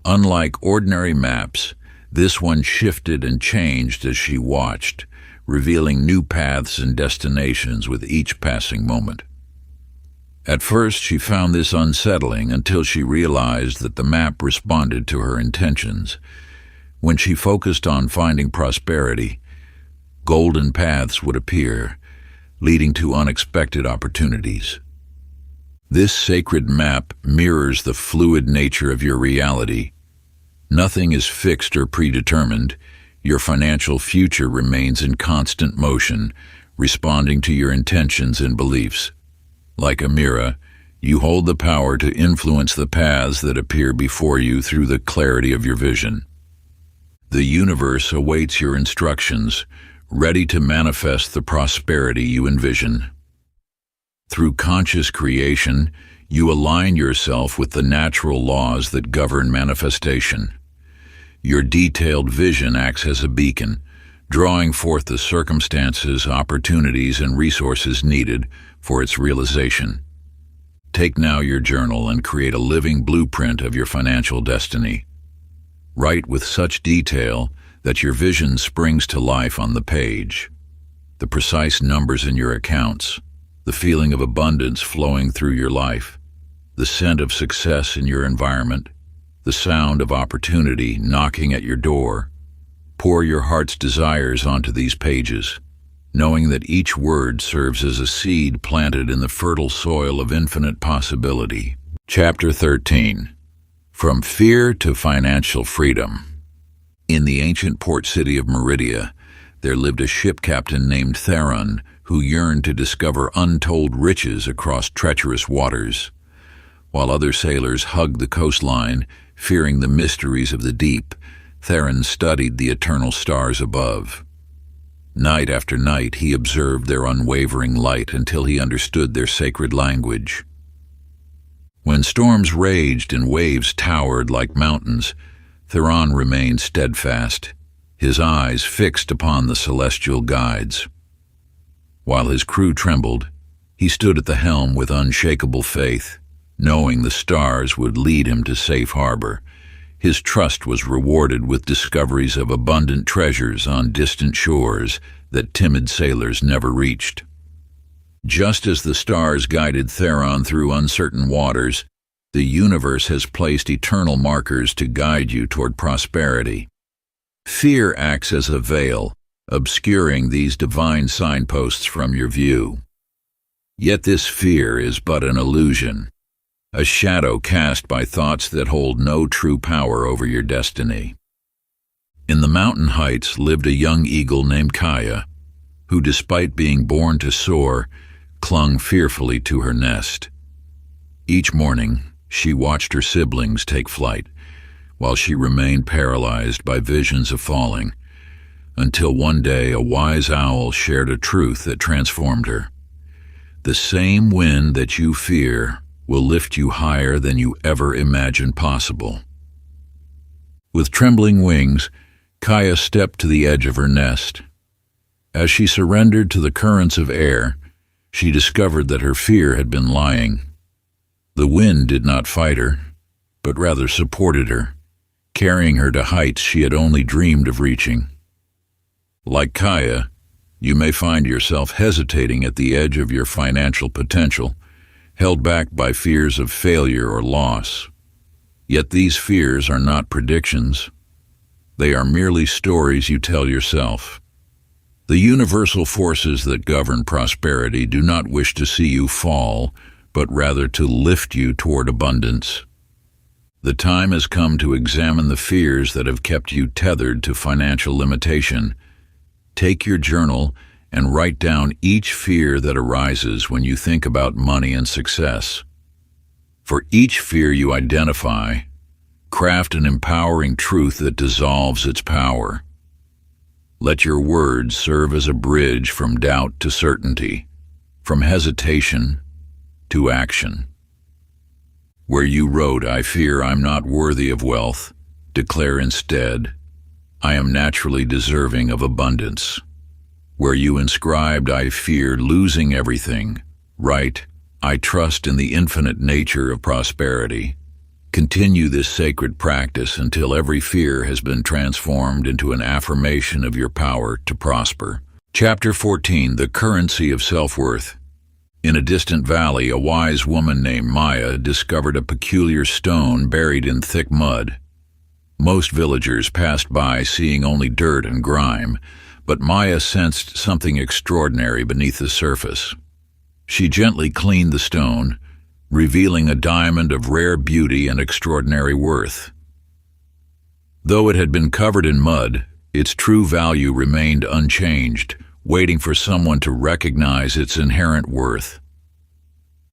Unlike ordinary maps, this one shifted and changed as she watched, revealing new paths and destinations with each passing moment. At first, she found this unsettling until she realized that the map responded to her intentions. When she focused on finding prosperity, golden paths would appear, leading to unexpected opportunities. This sacred map mirrors the fluid nature of your reality. Nothing is fixed or predetermined. Your financial future remains in constant motion, responding to your intentions and beliefs. Like Amira, you hold the power to influence the paths that appear before you through the clarity of your vision. The universe awaits your instructions, ready to manifest the prosperity you envision. Through conscious creation, you align yourself with the natural laws that govern manifestation. Your detailed vision acts as a beacon, drawing forth the circumstances, opportunities, and resources needed for its realization. Take now your journal and create a living blueprint of your financial destiny. Write with such detail that your vision springs to life on the page. The precise numbers in your accounts, the feeling of abundance flowing through your life, the scent of success in your environment, the sound of opportunity knocking at your door. Pour your heart's desires onto these pages, knowing that each word serves as a seed planted in the fertile soil of infinite possibility. Chapter 13. From Fear to Financial Freedom. In the ancient port city of Meridia, there lived a ship captain named Theron who yearned to discover untold riches across treacherous waters. While other sailors hugged the coastline, fearing the mysteries of the deep, Theron studied the eternal stars above. Night after night he observed their unwavering light until he understood their sacred language. When storms raged and waves towered like mountains, Theron remained steadfast. his eyes fixed upon the celestial guides. While his crew trembled, he stood at the helm with unshakable faith, knowing the stars would lead him to safe harbor. His trust was rewarded with discoveries of abundant treasures on distant shores that timid sailors never reached. Just as the stars guided Theron through uncertain waters, the universe has placed eternal markers to guide you toward prosperity. Fear acts as a veil, obscuring these divine signposts from your view. Yet this fear is but an illusion, a shadow cast by thoughts that hold no true power over your destiny. In the mountain heights lived a young eagle named Kaya, who, despite being born to soar, clung fearfully to her nest. Each morning, she watched her siblings take flight, while she remained paralyzed by visions of falling, until one day a wise owl shared a truth that transformed her. The same wind that you fear will lift you higher than you ever imagined possible. With trembling wings, Kaya stepped to the edge of her nest. As she surrendered to the currents of air, she discovered that her fear had been lying. The wind did not fight her, but rather supported her, carrying her to heights she had only dreamed of reaching. Like Kaya, you may find yourself hesitating at the edge of your financial potential, held back by fears of failure or loss. Yet these fears are not predictions. They are merely stories you tell yourself. The universal forces that govern prosperity do not wish to see you fall, but rather to lift you toward abundance. The time has come to examine the fears that have kept you tethered to financial limitation. Take your journal and write down each fear that arises when you think about money and success. For each fear you identify, craft an empowering truth that dissolves its power. Let your words serve as a bridge from doubt to certainty, from hesitation to action. Where you wrote, "I fear I'm not worthy of wealth," declare instead, "I am naturally deserving of abundance." Where you inscribed, "I fear losing everything," write, "I trust in the infinite nature of prosperity." Continue this sacred practice until every fear has been transformed into an affirmation of your power to prosper. Chapter 14. The Currency of Self-Worth. In a distant valley, a wise woman named Maya discovered a peculiar stone buried in thick mud. Most villagers passed by seeing only dirt and grime, but Maya sensed something extraordinary beneath the surface. She gently cleaned the stone, revealing a diamond of rare beauty and extraordinary worth. Though it had been covered in mud, its true value remained unchanged, waiting for someone to recognize its inherent worth.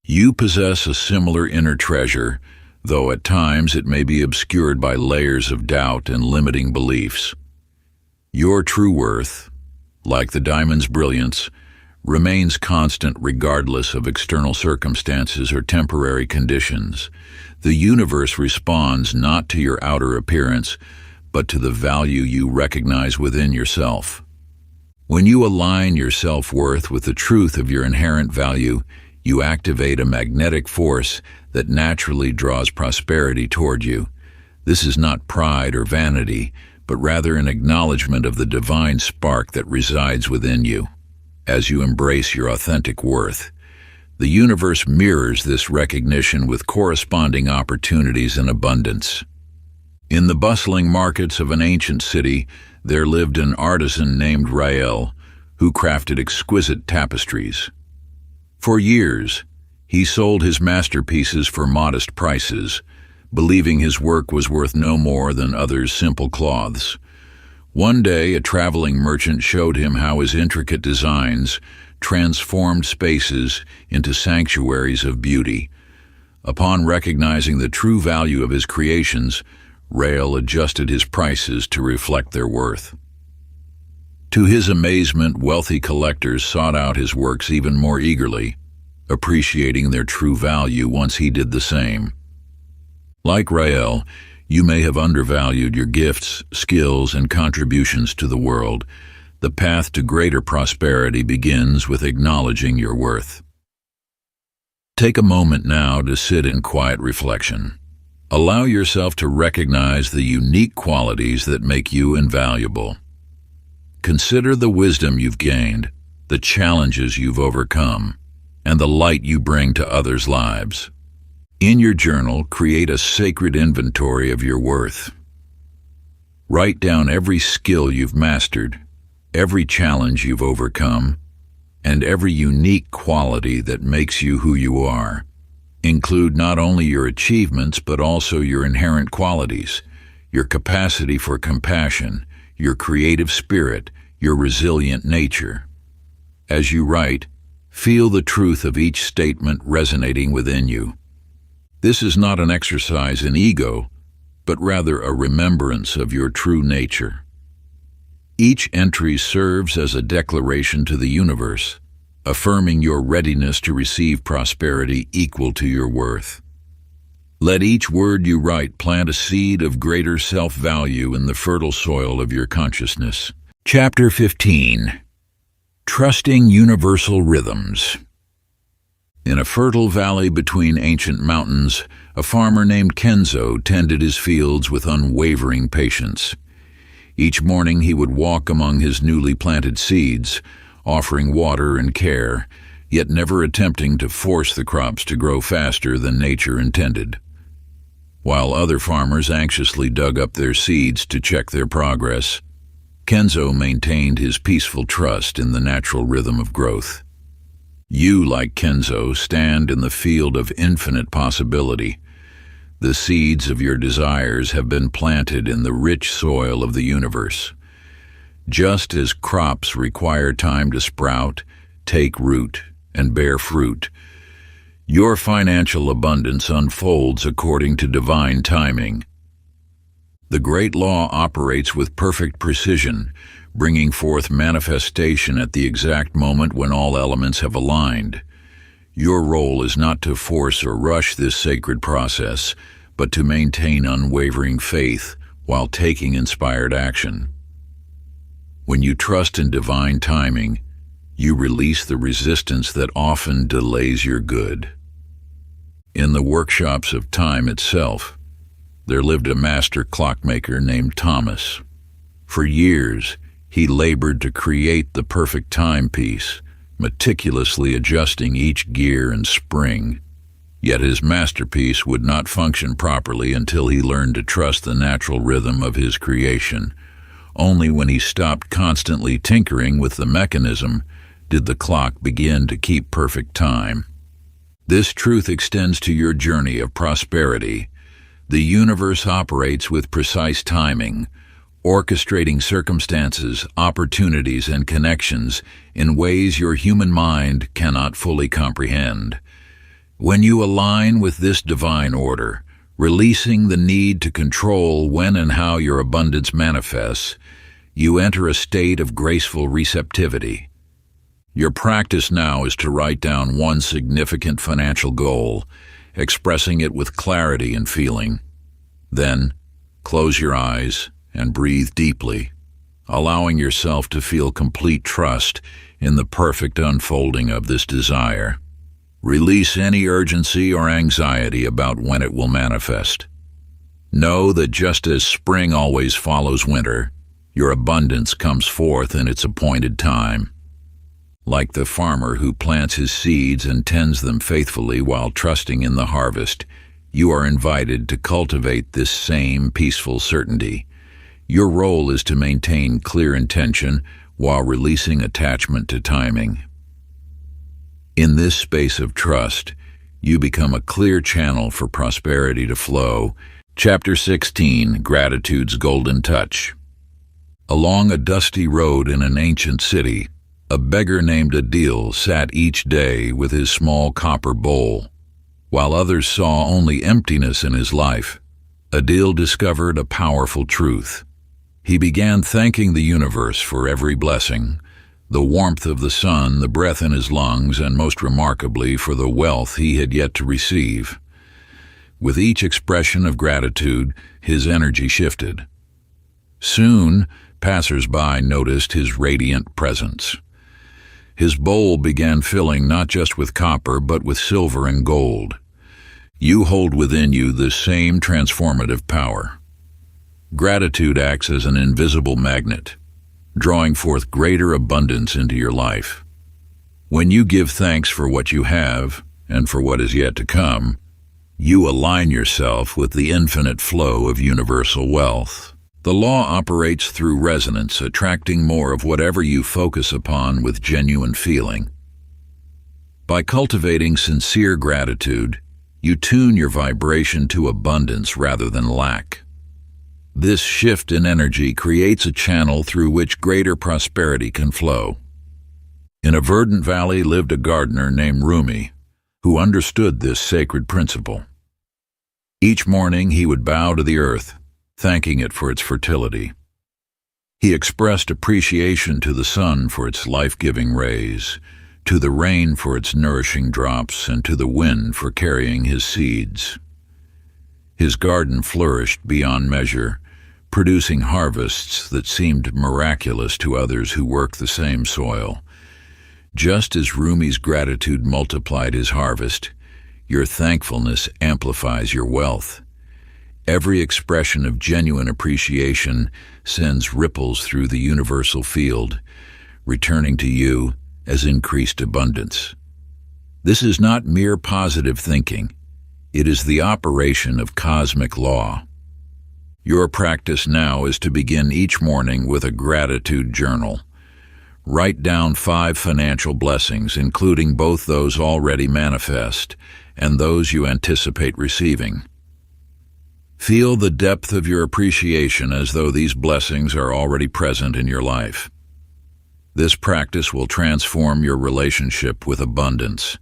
You possess a similar inner treasure, though at times it may be obscured by layers of doubt and limiting beliefs. Your true worth, like the diamond's brilliance, remains constant regardless of external circumstances or temporary conditions. The universe responds not to your outer appearance, but to the value you recognize within yourself. When you align your self-worth with the truth of your inherent value, you activate a magnetic force that naturally draws prosperity toward you. This is not pride or vanity, but rather an acknowledgement of the divine spark that resides within you. As you embrace your authentic worth, the universe mirrors this recognition with corresponding opportunities and abundance. In the bustling markets of an ancient city, there lived an artisan named Rael, who crafted exquisite tapestries. For years, he sold his masterpieces for modest prices, believing his work was worth no more than others' simple cloths. One day, a traveling merchant showed him how his intricate designs transformed spaces into sanctuaries of beauty. Upon recognizing the true value of his creations, Rael adjusted his prices to reflect their worth. To his amazement, wealthy collectors sought out his works even more eagerly, appreciating their true value once he did the same. Like Rael, You may have undervalued your gifts, skills, and contributions to the world. The path to greater prosperity begins with acknowledging your worth. Take a moment now to sit in quiet reflection. Allow yourself to recognize the unique qualities that make you invaluable. Consider the wisdom you've gained, the challenges you've overcome, and the light you bring to others' lives. In your journal, create a sacred inventory of your worth. Write down every skill you've mastered, every challenge you've overcome, and every unique quality that makes you who you are. Include not only your achievements but also your inherent qualities, your capacity for compassion, your creative spirit, your resilient nature. As you write, feel the truth of each statement resonating within you. This is not an exercise in ego, but rather a remembrance of your true nature. Each entry serves as a declaration to the universe, affirming your readiness to receive prosperity equal to your worth. Let each word you write plant a seed of greater self-value in the fertile soil of your consciousness. Chapter 15. Trusting Universal Rhythms. In a fertile valley between ancient mountains, a farmer named Kenzo tended his fields with unwavering patience. Each morning he would walk among his newly planted seeds, offering water and care, yet never attempting to force the crops to grow faster than nature intended. While other farmers anxiously dug up their seeds to check their progress, Kenzo maintained his peaceful trust in the natural rhythm of growth. You, like Kenzo, stand in the field of infinite possibility. The seeds of your desires have been planted in the rich soil of the universe. Just as crops require time to sprout, take root, and bear fruit, your financial abundance unfolds according to divine timing. The great law operates with perfect precision, bringing forth manifestation at the exact moment when all elements have aligned. Your role is not to force or rush this sacred process, but to maintain unwavering faith while taking inspired action. When you trust in divine timing, you release the resistance that often delays your good. In the workshops of time itself, there lived a master clockmaker named Thomas. For years, he labored to create the perfect timepiece, meticulously adjusting each gear and spring. Yet his masterpiece would not function properly until he learned to trust the natural rhythm of his creation. Only when he stopped constantly tinkering with the mechanism did the clock begin to keep perfect time. This truth extends to your journey of prosperity. The universe operates with precise timing, orchestrating circumstances, opportunities, and connections in ways your human mind cannot fully comprehend. When you align with this divine order, releasing the need to control when and how your abundance manifests, you enter a state of graceful receptivity. Your practice now is to write down one significant financial goal, expressing it with clarity and feeling. Then, close your eyes and breathe deeply, allowing yourself to feel complete trust in the perfect unfolding of this desire. Release any urgency or anxiety about when it will manifest. Know that just as spring always follows winter, your abundance comes forth in its appointed time. Like the farmer who plants his seeds and tends them faithfully while trusting in the harvest, you are invited to cultivate this same peaceful certainty. Your role is to maintain clear intention while releasing attachment to timing. In this space of trust, you become a clear channel for prosperity to flow. Chapter 16, Gratitude's Golden Touch. Along a dusty road in an ancient city, a beggar named Adil sat each day with his small copper bowl. While others saw only emptiness in his life, Adil discovered a powerful truth. He began thanking the universe for every blessing, the warmth of the sun, the breath in his lungs, and most remarkably for the wealth he had yet to receive. With each expression of gratitude, his energy shifted. Soon, passers-by noticed his radiant presence. His bowl began filling not just with copper, but with silver and gold. You hold within you this same transformative power. Gratitude acts as an invisible magnet, drawing forth greater abundance into your life. When you give thanks for what you have and for what is yet to come, you align yourself with the infinite flow of universal wealth. The law operates through resonance, attracting more of whatever you focus upon with genuine feeling. By cultivating sincere gratitude, you tune your vibration to abundance rather than lack. This shift in energy creates a channel through which greater prosperity can flow. In a verdant valley lived a gardener named Rumi, who understood this sacred principle. Each morning he would bow to the earth, thanking it for its fertility. He expressed appreciation to the sun for its life-giving rays, to the rain for its nourishing drops, and to the wind for carrying his seeds. His garden flourished beyond measure, producing harvests that seemed miraculous to others who worked the same soil. Just as Rumi's gratitude multiplied his harvest, your thankfulness amplifies your wealth. Every expression of genuine appreciation sends ripples through the universal field, returning to you as increased abundance. This is not mere positive thinking. It is the operation of cosmic law. Your practice now is to begin each morning with a gratitude journal. Write down 5 financial blessings, including both those already manifest and those you anticipate receiving. Feel the depth of your appreciation as though these blessings are already present in your life. This practice will transform your relationship with abundance,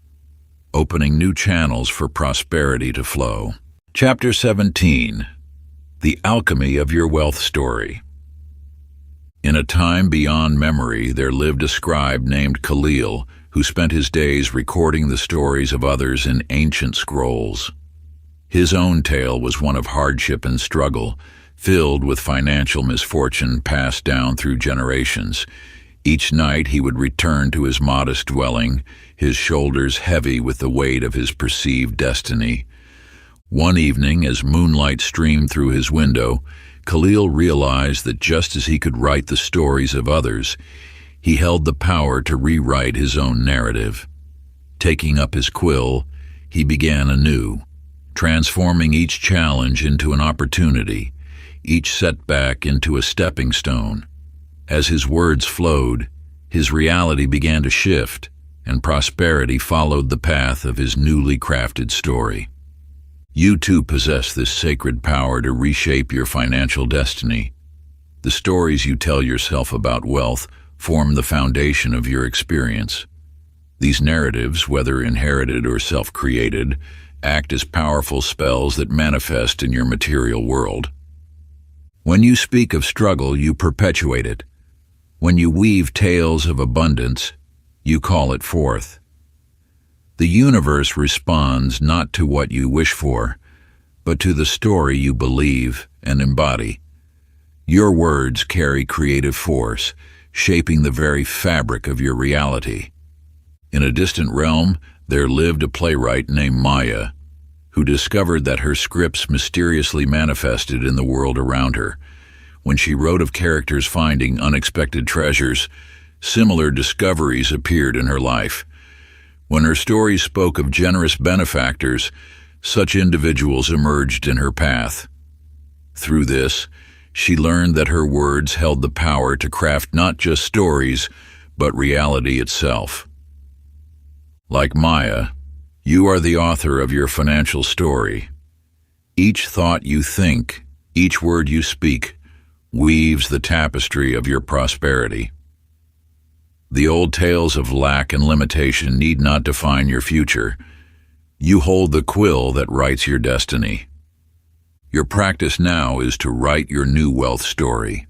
opening new channels for prosperity to flow. Chapter 17. The Alchemy of Your Wealth Story. In a time beyond memory, there lived a scribe named Khalil, who spent his days recording the stories of others in ancient scrolls. His own tale was one of hardship and struggle, filled with financial misfortune passed down through generations. Each night he would return to his modest dwelling, his shoulders heavy with the weight of his perceived destiny. One evening, as moonlight streamed through his window, Khalil realized that just as he could write the stories of others, he held the power to rewrite his own narrative. Taking up his quill, he began anew, transforming each challenge into an opportunity, each setback into a stepping stone. As his words flowed, his reality began to shift, and prosperity followed the path of his newly crafted story. You too possess this sacred power to reshape your financial destiny. The stories you tell yourself about wealth form the foundation of your experience. These narratives, whether inherited or self-created, act as powerful spells that manifest in your material world. When you speak of struggle, you perpetuate it. When you weave tales of abundance, you call it forth. The universe responds not to what you wish for, but to the story you believe and embody. Your words carry creative force, shaping the very fabric of your reality. In a distant realm, there lived a playwright named Maya, who discovered that her scripts mysteriously manifested in the world around her. When she wrote of characters finding unexpected treasures, similar discoveries appeared in her life. When her stories spoke of generous benefactors, such individuals emerged in her path. Through this, she learned that her words held the power to craft not just stories, but reality itself. Like Maya, you are the author of your financial story. Each thought you think, each word you speak, weaves the tapestry of your prosperity. The old tales of lack and limitation need not define your future. You hold the quill that writes your destiny. Your practice now is to write your new wealth story.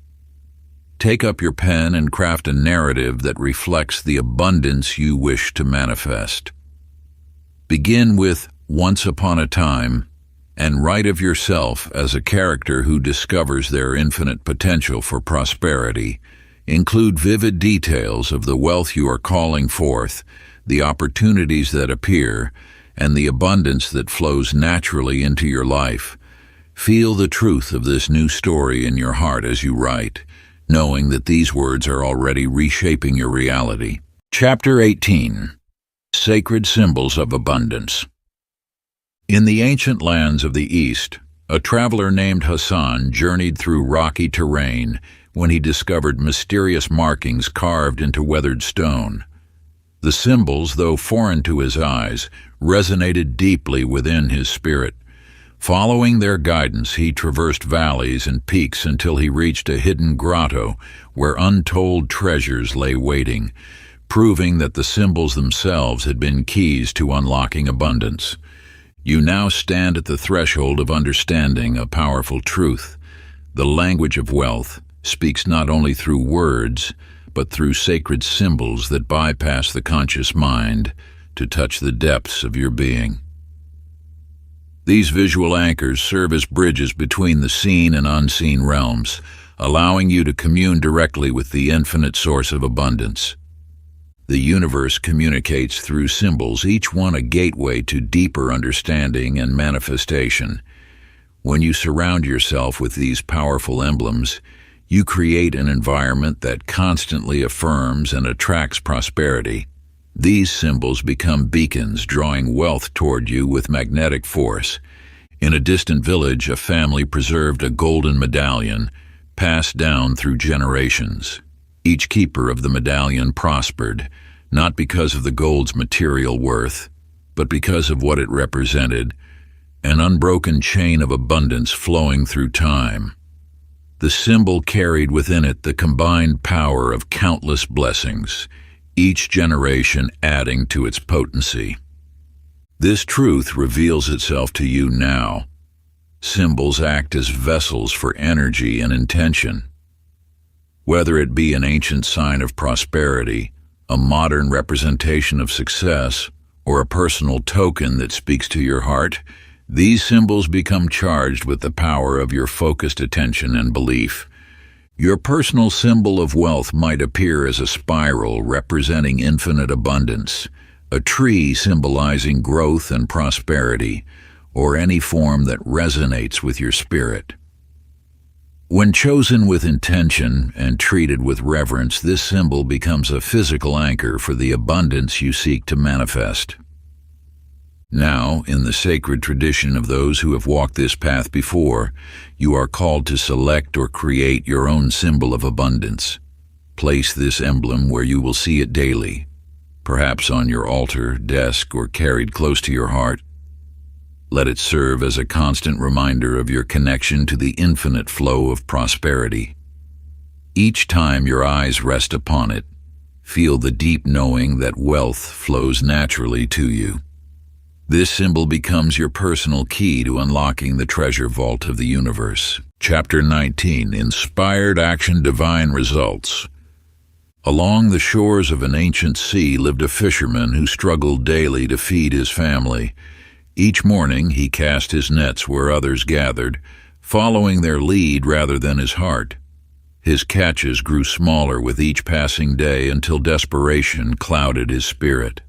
Take up your pen and craft a narrative that reflects the abundance you wish to manifest. Begin with "Once upon a time," and write of yourself as a character who discovers their infinite potential for prosperity. Include vivid details of the wealth you are calling forth, the opportunities that appear, and the abundance that flows naturally into your life. Feel the truth of this new story in your heart as you write, knowing that these words are already reshaping your reality. Chapter 18. Sacred Symbols of Abundance. In the ancient lands of the East, a traveler named Hassan journeyed through rocky terrain when he discovered mysterious markings carved into weathered stone. The symbols, though foreign to his eyes, resonated deeply within his spirit. Following their guidance, he traversed valleys and peaks until he reached a hidden grotto where untold treasures lay waiting, proving that the symbols themselves had been keys to unlocking abundance. You now stand at the threshold of understanding a powerful truth. The language of wealth speaks not only through words, but through sacred symbols that bypass the conscious mind to touch the depths of your being. These visual anchors serve as bridges between the seen and unseen realms, allowing you to commune directly with the infinite source of abundance. The universe communicates through symbols, each one a gateway to deeper understanding and manifestation. When you surround yourself with these powerful emblems, you create an environment that constantly affirms and attracts prosperity. These symbols become beacons, drawing wealth toward you with magnetic force. In a distant village, a family preserved a golden medallion, passed down through generations. Each keeper of the medallion prospered, not because of the gold's material worth, but because of what it represented, an unbroken chain of abundance flowing through time. The symbol carried within it the combined power of countless blessings, each generation adding to its potency. This truth reveals itself to you now. Symbols act as vessels for energy and intention. Whether it be an ancient sign of prosperity, a modern representation of success, or a personal token that speaks to your heart, these symbols become charged with the power of your focused attention and belief. Your personal symbol of wealth might appear as a spiral representing infinite abundance, a tree symbolizing growth and prosperity, or any form that resonates with your spirit. When chosen with intention and treated with reverence, this symbol becomes a physical anchor for the abundance you seek to manifest. Now, in the sacred tradition of those who have walked this path before, you are called to select or create your own symbol of abundance. Place this emblem where you will see it daily, perhaps on your altar, desk, or carried close to your heart. Let it serve as a constant reminder of your connection to the infinite flow of prosperity. Each time your eyes rest upon it, feel the deep knowing that wealth flows naturally to you. This symbol becomes your personal key to unlocking the treasure vault of the universe. Chapter 19. Inspired Action, Divine Results. Along the shores of an ancient sea lived a fisherman who struggled daily to feed his family. Each morning he cast his nets where others gathered, following their lead rather than his heart. His catches grew smaller with each passing day until desperation clouded his spirit.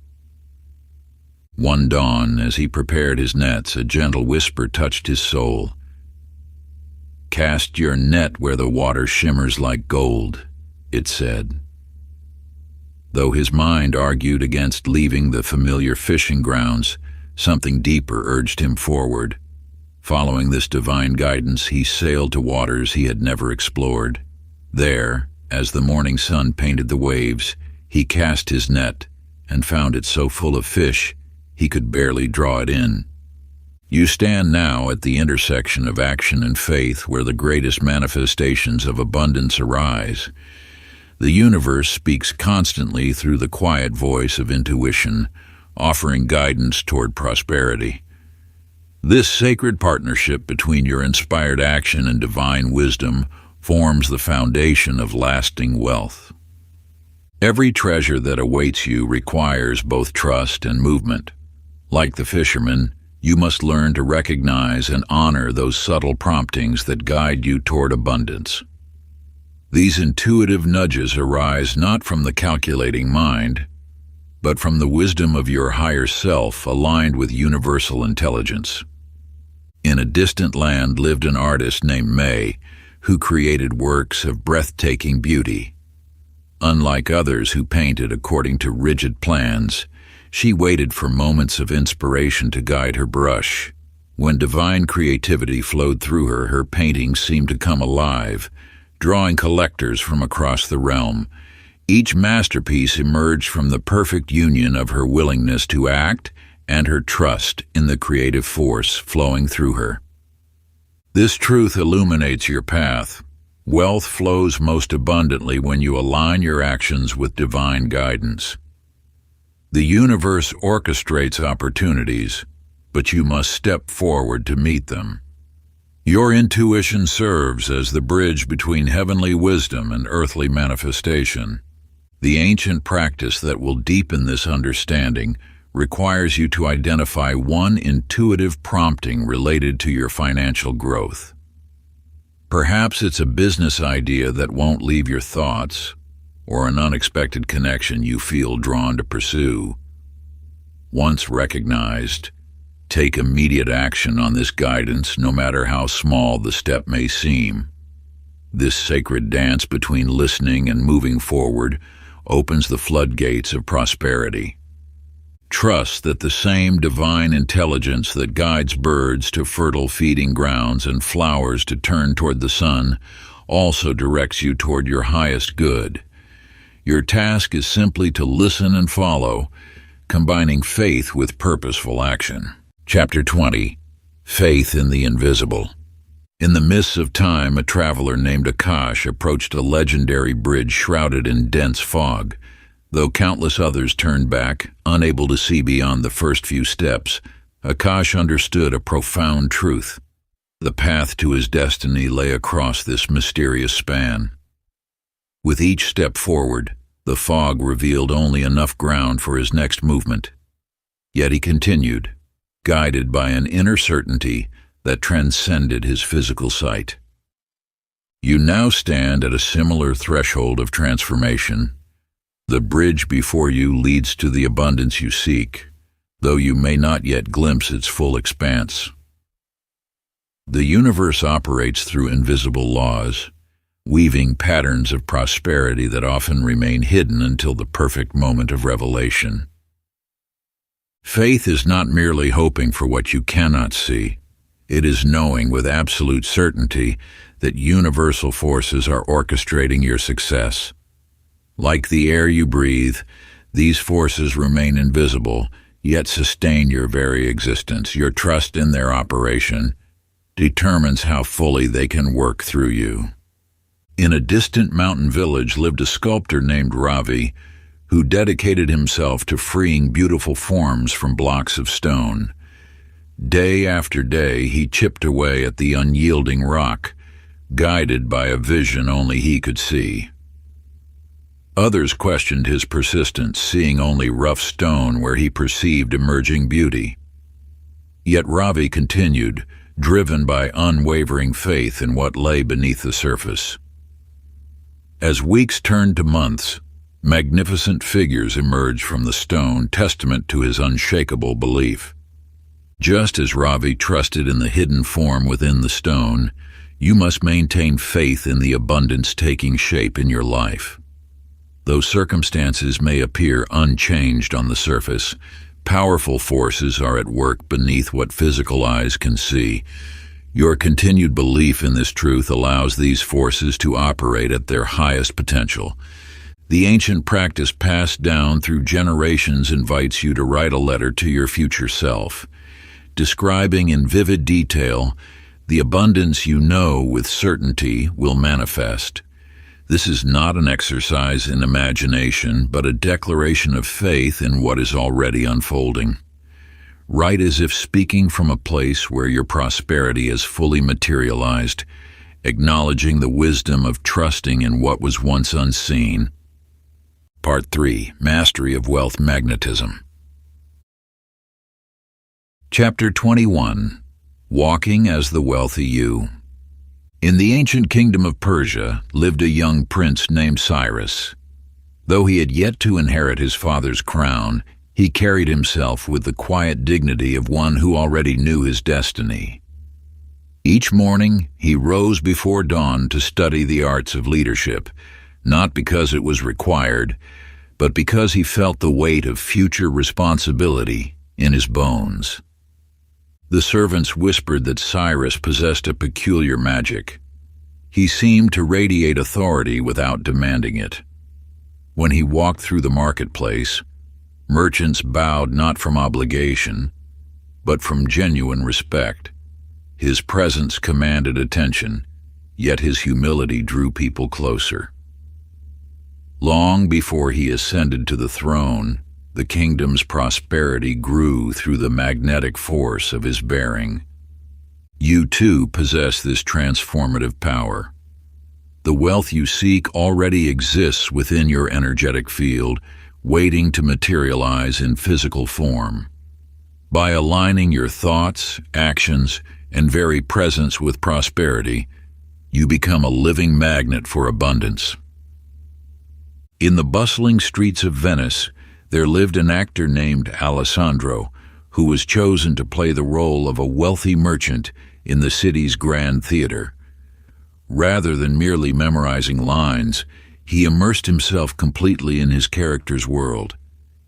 One dawn, as he prepared his nets, a gentle whisper touched his soul. "Cast your net where the water shimmers like gold," it said. Though his mind argued against leaving the familiar fishing grounds, something deeper urged him forward. Following this divine guidance, he sailed to waters he had never explored. There, as the morning sun painted the waves, he cast his net and found it so full of fish he could barely draw it in. You stand now at the intersection of action and faith, where the greatest manifestations of abundance arise. The universe speaks constantly through the quiet voice of intuition, offering guidance toward prosperity. This sacred partnership between your inspired action and divine wisdom forms the foundation of lasting wealth. Every treasure that awaits you requires both trust and movement. Like the fisherman, You must learn to recognize and honor those subtle promptings that guide you toward abundance. These intuitive nudges arise not from the calculating mind, but from the wisdom of your higher self aligned with universal intelligence. In a distant land lived an artist named May, who created works of breathtaking beauty. Unlike others who painted according to rigid plans, she waited for moments of inspiration to guide her brush. When divine creativity flowed through her, her paintings seemed to come alive, drawing collectors from across the realm. Each masterpiece emerged from the perfect union of her willingness to act and her trust in the creative force flowing through her. This truth illuminates your path. Wealth flows most abundantly when you align your actions with divine guidance. The universe orchestrates opportunities, but you must step forward to meet them. Your intuition serves as the bridge between heavenly wisdom and earthly manifestation. The ancient practice that will deepen this understanding requires you to identify one intuitive prompting related to your financial growth. Perhaps it's a business idea that won't leave your thoughts, or an unexpected connection you feel drawn to pursue. Once recognized, take immediate action on this guidance, no matter how small the step may seem. This sacred dance between listening and moving forward opens the floodgates of prosperity. Trust that the same divine intelligence that guides birds to fertile feeding grounds and flowers to turn toward the sun also directs you toward your highest good. Your task is simply to listen and follow, combining faith with purposeful action. Chapter 20. Faith in the Invisible. In the mists of time, a traveler named Akash approached a legendary bridge shrouded in dense fog. Though countless others turned back, unable to see beyond the first few steps, Akash understood a profound truth. The path to his destiny lay across this mysterious span. With each step forward, the fog revealed only enough ground for his next movement. Yet he continued, guided by an inner certainty that transcended his physical sight. You now stand at a similar threshold of transformation. The bridge before you leads to the abundance you seek, though you may not yet glimpse its full expanse. The universe operates through invisible laws, weaving patterns of prosperity that often remain hidden until the perfect moment of revelation. Faith is not merely hoping for what you cannot see. It is knowing with absolute certainty that universal forces are orchestrating your success. Like the air you breathe, these forces remain invisible, yet sustain your very existence. Your trust in their operation determines how fully they can work through you. In a distant mountain village lived a sculptor named Ravi, who dedicated himself to freeing beautiful forms from blocks of stone. Day after day, he chipped away at the unyielding rock, guided by a vision only he could see. Others questioned his persistence, seeing only rough stone where he perceived emerging beauty. Yet Ravi continued, driven by unwavering faith in what lay beneath the surface. As weeks turned to months, magnificent figures emerged from the stone, testament to his unshakable belief. Just as Ravi trusted in the hidden form within the stone, you must maintain faith in the abundance taking shape in your life. Though circumstances may appear unchanged on the surface, powerful forces are at work beneath what physical eyes can see. Your continued belief in this truth allows these forces to operate at their highest potential. The ancient practice passed down through generations invites you to write a letter to your future self, describing in vivid detail the abundance you know with certainty will manifest. This is not an exercise in imagination, but a declaration of faith in what is already unfolding. Write as if speaking from a place where your prosperity is fully materialized, acknowledging the wisdom of trusting in what was once unseen. Part 3. Mastery of Wealth Magnetism. Chapter 21. Walking as the Wealthy You. In the ancient kingdom of Persia lived a young prince named Cyrus. Though he had yet to inherit his father's crown, he carried himself with the quiet dignity of one who already knew his destiny. Each morning, he rose before dawn to study the arts of leadership, not because it was required, but because he felt the weight of future responsibility in his bones. The servants whispered that Cyrus possessed a peculiar magic. He seemed to radiate authority without demanding it. When he walked through the marketplace, merchants bowed not from obligation, but from genuine respect. His presence commanded attention, yet his humility drew people closer. Long before he ascended to the throne, the kingdom's prosperity grew through the magnetic force of his bearing. You too possess this transformative power. The wealth you seek already exists within your energetic field, waiting to materialize in physical form. By aligning your thoughts, actions, and very presence with prosperity, you become a living magnet for abundance. In the bustling streets of Venice, there lived an actor named Alessandro, who was chosen to play the role of a wealthy merchant in the city's grand theater. Rather than merely memorizing lines, he immersed himself completely in his character's world.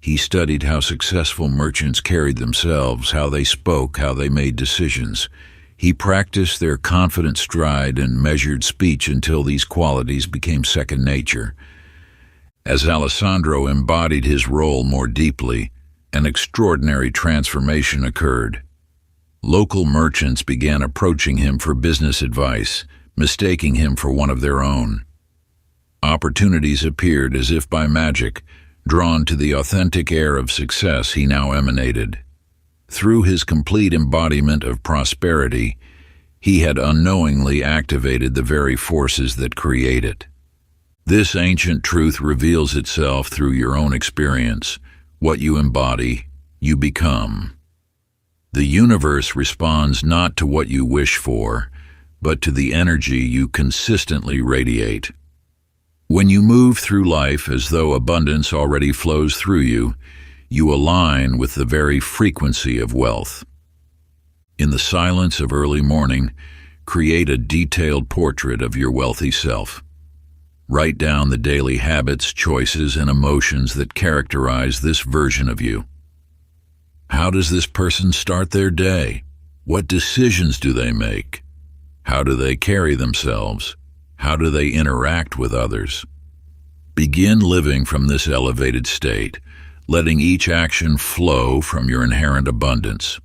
He studied how successful merchants carried themselves, how they spoke, how they made decisions. He practiced their confident stride and measured speech until these qualities became second nature. As Alessandro embodied his role more deeply, an extraordinary transformation occurred. Local merchants began approaching him for business advice, mistaking him for one of their own. Opportunities appeared as if by magic, drawn to the authentic air of success he now emanated. Through his complete embodiment of prosperity, he had unknowingly activated the very forces that create it. This ancient truth reveals itself through your own experience. What you embody, you become. The universe responds not to what you wish for, but to the energy you consistently radiate. When you move through life as though abundance already flows through you, you align with the very frequency of wealth. In the silence of early morning, create a detailed portrait of your wealthy self. Write down the daily habits, choices, and emotions that characterize this version of you. How does this person start their day? What decisions do they make? How do they carry themselves? How do they interact with others? Begin living from this elevated state, letting each action flow from your inherent abundance.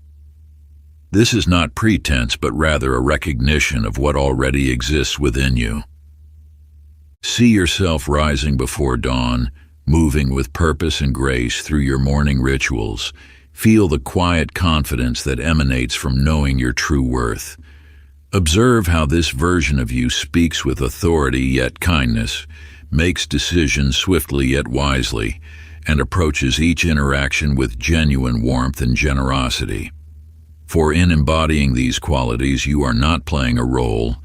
This is not pretense, but rather a recognition of what already exists within you. See yourself rising before dawn, moving with purpose and grace through your morning rituals. Feel the quiet confidence that emanates from knowing your true worth. Observe how this version of you speaks with authority yet kindness, makes decisions swiftly yet wisely, and approaches each interaction with genuine warmth and generosity. For in embodying these qualities, you are not playing a role.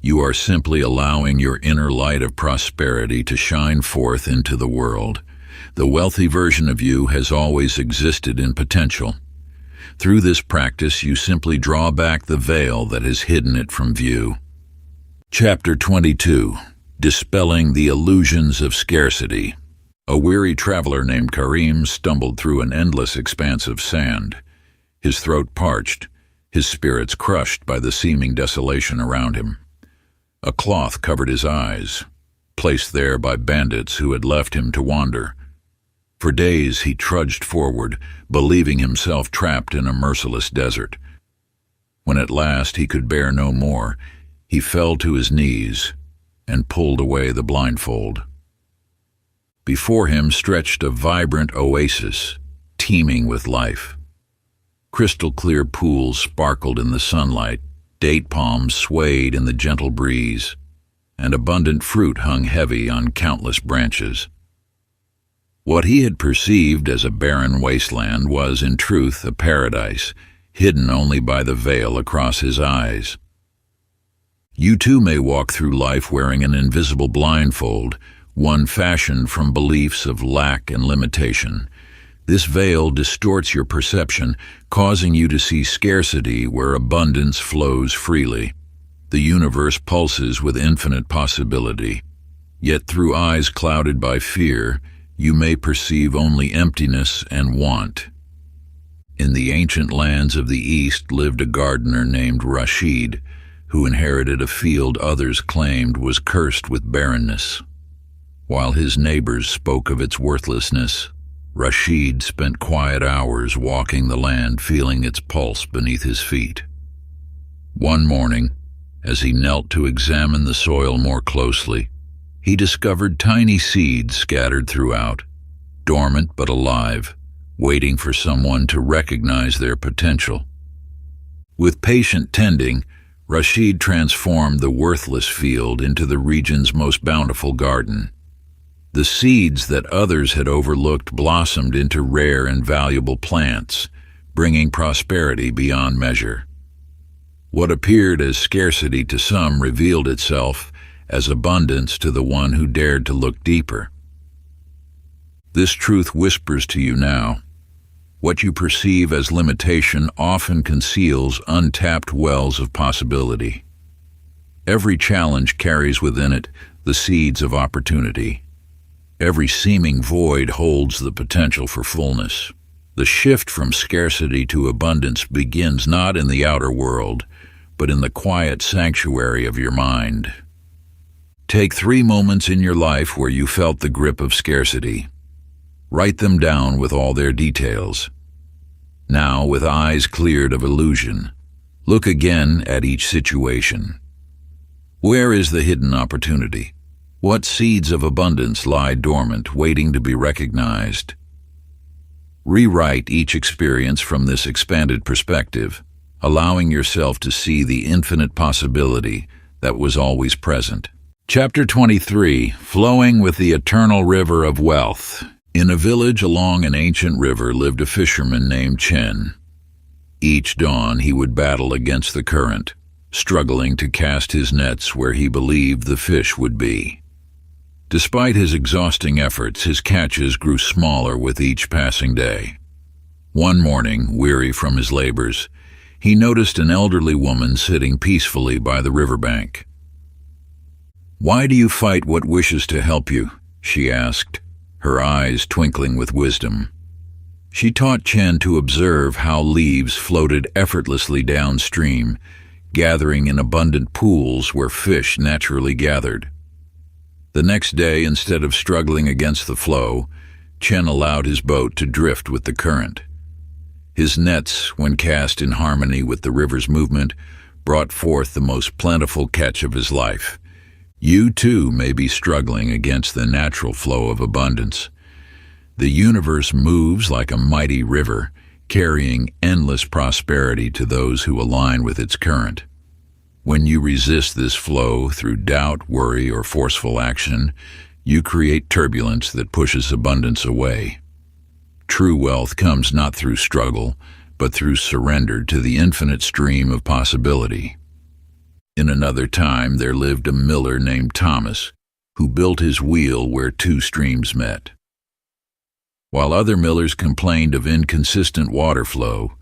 You are simply allowing your inner light of prosperity to shine forth into the world. The wealthy version of you has always existed in potential. Through this practice, you simply draw back the veil that has hidden it from view. Chapter 22. Dispelling the Illusions of Scarcity. A weary traveler named Karim stumbled through an endless expanse of sand. His throat parched, his spirits crushed by the seeming desolation around him. A cloth covered his eyes, placed there by bandits who had left him to wander. For days he trudged forward, believing himself trapped in a merciless desert. When at last he could bear no more, he fell to his knees and pulled away the blindfold. Before him stretched a vibrant oasis, teeming with life. Crystal-clear pools sparkled in the sunlight, date palms swayed in the gentle breeze, and abundant fruit hung heavy on countless branches. What he had perceived as a barren wasteland was, in truth, a paradise. hidden only by the veil across his eyes. You too may walk through life wearing an invisible blindfold, one fashioned from beliefs of lack and limitation. This veil distorts your perception, causing you to see scarcity where abundance flows freely. The universe pulses with infinite possibility. Yet through eyes clouded by fear, you may perceive only emptiness and want. In the ancient lands of the East lived a gardener named Rashid, who inherited a field others claimed was cursed with barrenness. While his neighbors spoke of its worthlessness, Rashid spent quiet hours walking the land, feeling its pulse beneath his feet. One morning, as he knelt to examine the soil more closely, he discovered tiny seeds scattered throughout, dormant but alive, waiting for someone to recognize their potential. With patient tending, Rashid transformed the worthless field into the region's most bountiful garden. The seeds that others had overlooked blossomed into rare and valuable plants, bringing prosperity beyond measure. What appeared as scarcity to some revealed itself as abundance to the one who dared to look deeper. This truth whispers to you now. What you perceive as limitation often conceals untapped wells of possibility. Every challenge carries within it the seeds of opportunity. Every seeming void holds the potential for fullness. The shift from scarcity to abundance begins not in the outer world, but in the quiet sanctuary of your mind. Take 3 moments in your life where you felt the grip of scarcity. Write them down with all their details. Now, with eyes cleared of illusion, look again at each situation. Where is the hidden opportunity? What seeds of abundance lie dormant, waiting to be recognized? Rewrite each experience from this expanded perspective, allowing yourself to see the infinite possibility that was always present. Chapter 23, Flowing with the Eternal River of Wealth. In a village along an ancient river lived a fisherman named Chen. Each dawn he would battle against the current, struggling to cast his nets where he believed the fish would be. Despite his exhausting efforts, his catches grew smaller with each passing day. One morning, weary from his labors, he noticed an elderly woman sitting peacefully by the riverbank. "Why do you fight what wishes to help you?" she asked, her eyes twinkling with wisdom. She taught Chen to observe how leaves floated effortlessly downstream, gathering in abundant pools where fish naturally gathered. The next day, instead of struggling against the flow, Chen allowed his boat to drift with the current. His nets, when cast in harmony with the river's movement, brought forth the most plentiful catch of his life. You too may be struggling against the natural flow of abundance. The universe moves like a mighty river, carrying endless prosperity to those who align with its current. When you resist this flow through doubt, worry, or forceful action, you create turbulence that pushes abundance away. True wealth comes not through struggle, but through surrender to the infinite stream of possibility. In another time there lived a miller named Thomas, who built his wheel where 2 streams met. While other millers complained of inconsistent water flow,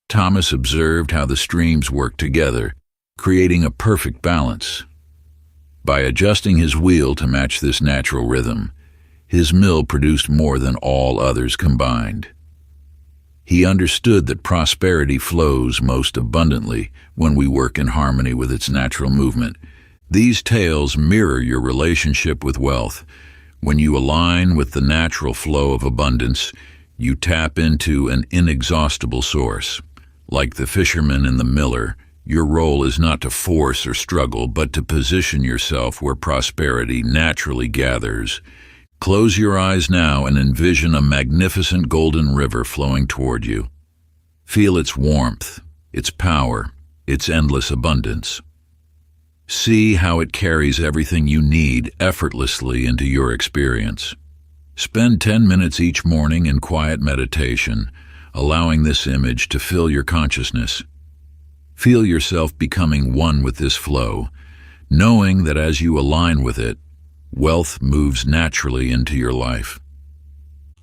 Thomas observed how the streams worked together, creating a perfect balance. By adjusting his wheel to match this natural rhythm, his mill produced more than all others combined. He understood that prosperity flows most abundantly when we work in harmony with its natural movement. These tales mirror your relationship with wealth. When you align with the natural flow of abundance, you tap into an inexhaustible source. Like the fisherman and the miller, your role is not to force or struggle, but to position yourself where prosperity naturally gathers. Close your eyes now and envision a magnificent golden river flowing toward you. Feel its warmth, its power, its endless abundance. See how it carries everything you need effortlessly into your experience. Spend 10 minutes each morning in quiet meditation, allowing this image to fill your consciousness. Feel yourself becoming one with this flow, knowing that as you align with it, wealth moves naturally into your life.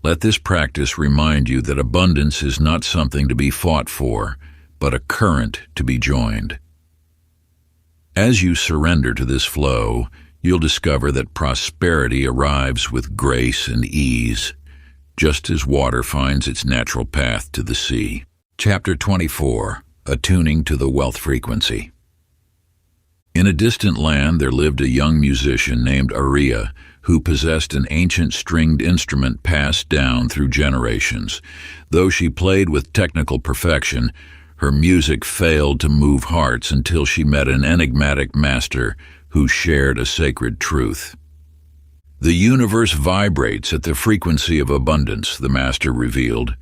Let this practice remind you that abundance is not something to be fought for, but a current to be joined. As you surrender to this flow, you'll discover that prosperity arrives with grace and ease, just as water finds its natural path to the sea. Chapter 24. Attuning to the Wealth Frequency. In a distant land there lived a young musician named Aria, who possessed an ancient stringed instrument passed down through generations. Though she played with technical perfection, her music failed to move hearts until she met an enigmatic master who shared a sacred truth. The universe vibrates at the frequency of abundance, the master revealed.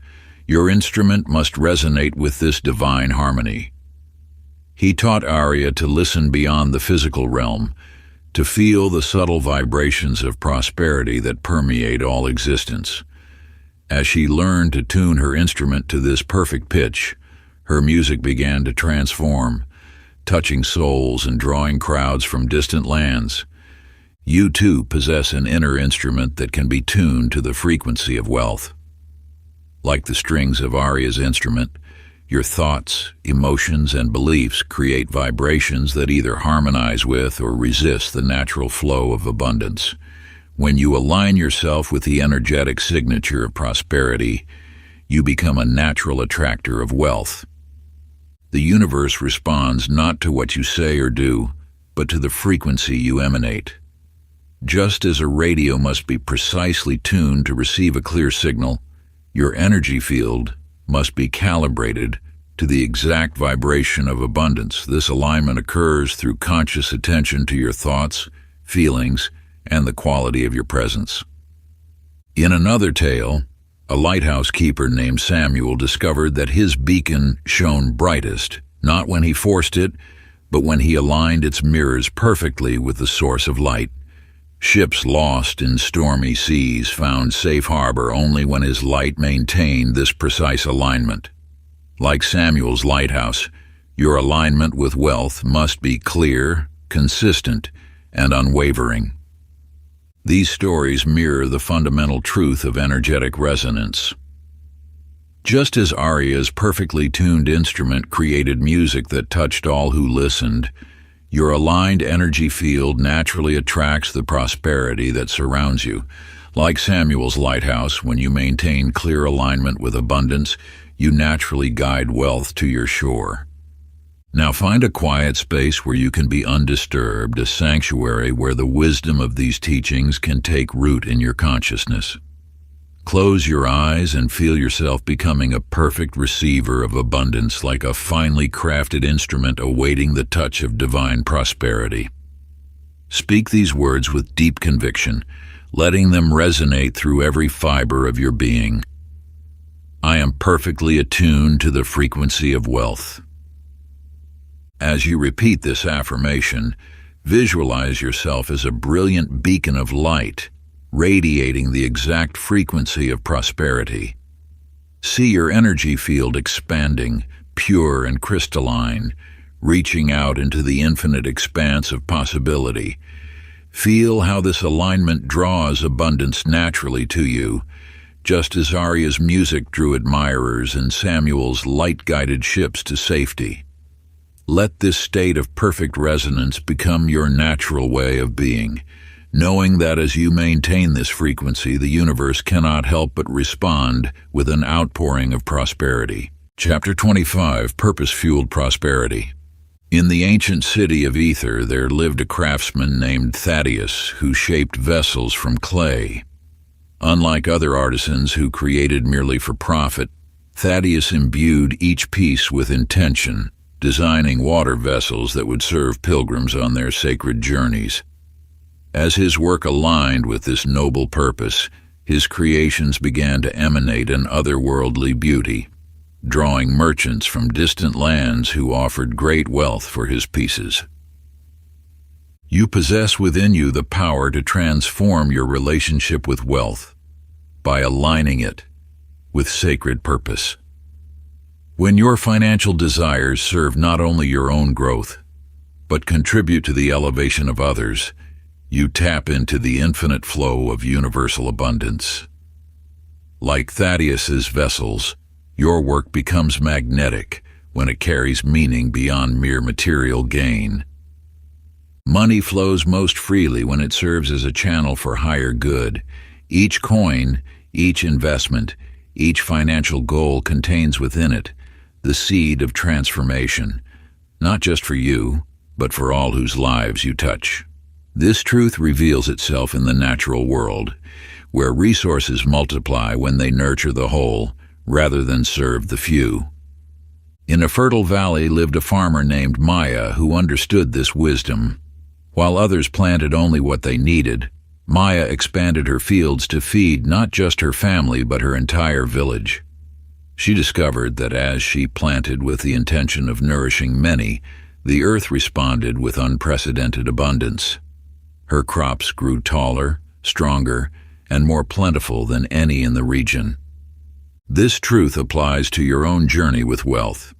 Your instrument must resonate with this divine harmony. He taught Aria to listen beyond the physical realm, to feel the subtle vibrations of prosperity that permeate all existence. As she learned to tune her instrument to this perfect pitch, her music began to transform, touching souls and drawing crowds from distant lands. You too possess an inner instrument that can be tuned to the frequency of wealth. Like the strings of Aria's instrument, your thoughts, emotions, and beliefs create vibrations that either harmonize with or resist the natural flow of abundance. When you align yourself with the energetic signature of prosperity, you become a natural attractor of wealth. The universe responds not to what you say or do, but to the frequency you emanate. Just as a radio must be precisely tuned to receive a clear signal, your energy field must be calibrated to the exact vibration of abundance. This alignment occurs through conscious attention to your thoughts, feelings, and the quality of your presence. In another tale, a lighthouse keeper named Samuel discovered that his beacon shone brightest, not when he forced it, but when he aligned its mirrors perfectly with the source of light. Ships lost in stormy seas found safe harbor only when his light maintained this precise alignment. Like Samuel's lighthouse, your alignment with wealth must be clear, consistent, and unwavering. These stories mirror the fundamental truth of energetic resonance. Just as Aria's perfectly tuned instrument created music that touched all who listened, your aligned energy field naturally attracts the prosperity that surrounds you. Like Samuel's lighthouse, when you maintain clear alignment with abundance, you naturally guide wealth to your shore. Now find a quiet space where you can be undisturbed, a sanctuary where the wisdom of these teachings can take root in your consciousness. Close your eyes and feel yourself becoming a perfect receiver of abundance, like a finely crafted instrument awaiting the touch of divine prosperity. Speak these words with deep conviction, letting them resonate through every fiber of your being. I am perfectly attuned to the frequency of wealth. As you repeat this affirmation, visualize yourself as a brilliant beacon of light, radiating the exact frequency of prosperity. See your energy field expanding, pure and crystalline, reaching out into the infinite expanse of possibility. Feel how this alignment draws abundance naturally to you, just as Aria's music drew admirers and Samuel's light-guided ships to safety. Let this state of perfect resonance become your natural way of being, knowing that as you maintain this frequency, the universe cannot help but respond with an outpouring of prosperity. Chapter 25. Purpose-Fueled Prosperity. In the ancient city of Ether, there lived a craftsman named Thaddeus who shaped vessels from clay. Unlike other artisans who created merely for profit, Thaddeus imbued each piece with intention, designing water vessels that would serve pilgrims on their sacred journeys. As his work aligned with this noble purpose, his creations began to emanate an otherworldly beauty, drawing merchants from distant lands who offered great wealth for his pieces. You possess within you the power to transform your relationship with wealth by aligning it with sacred purpose. When your financial desires serve not only your own growth, but contribute to the elevation of others, you tap into the infinite flow of universal abundance. Like Thaddeus's vessels, your work becomes magnetic when it carries meaning beyond mere material gain. Money flows most freely when it serves as a channel for higher good. Each coin, each investment, each financial goal contains within it the seed of transformation, not just for you, but for all whose lives you touch. This truth reveals itself in the natural world, where resources multiply when they nurture the whole rather than serve the few. In a fertile valley lived a farmer named Maya who understood this wisdom. While others planted only what they needed, Maya expanded her fields to feed not just her family but her entire village. She discovered that as she planted with the intention of nourishing many, the earth responded with unprecedented abundance. Her crops grew taller, stronger, and more plentiful than any in the region. This truth applies to your own journey with wealth.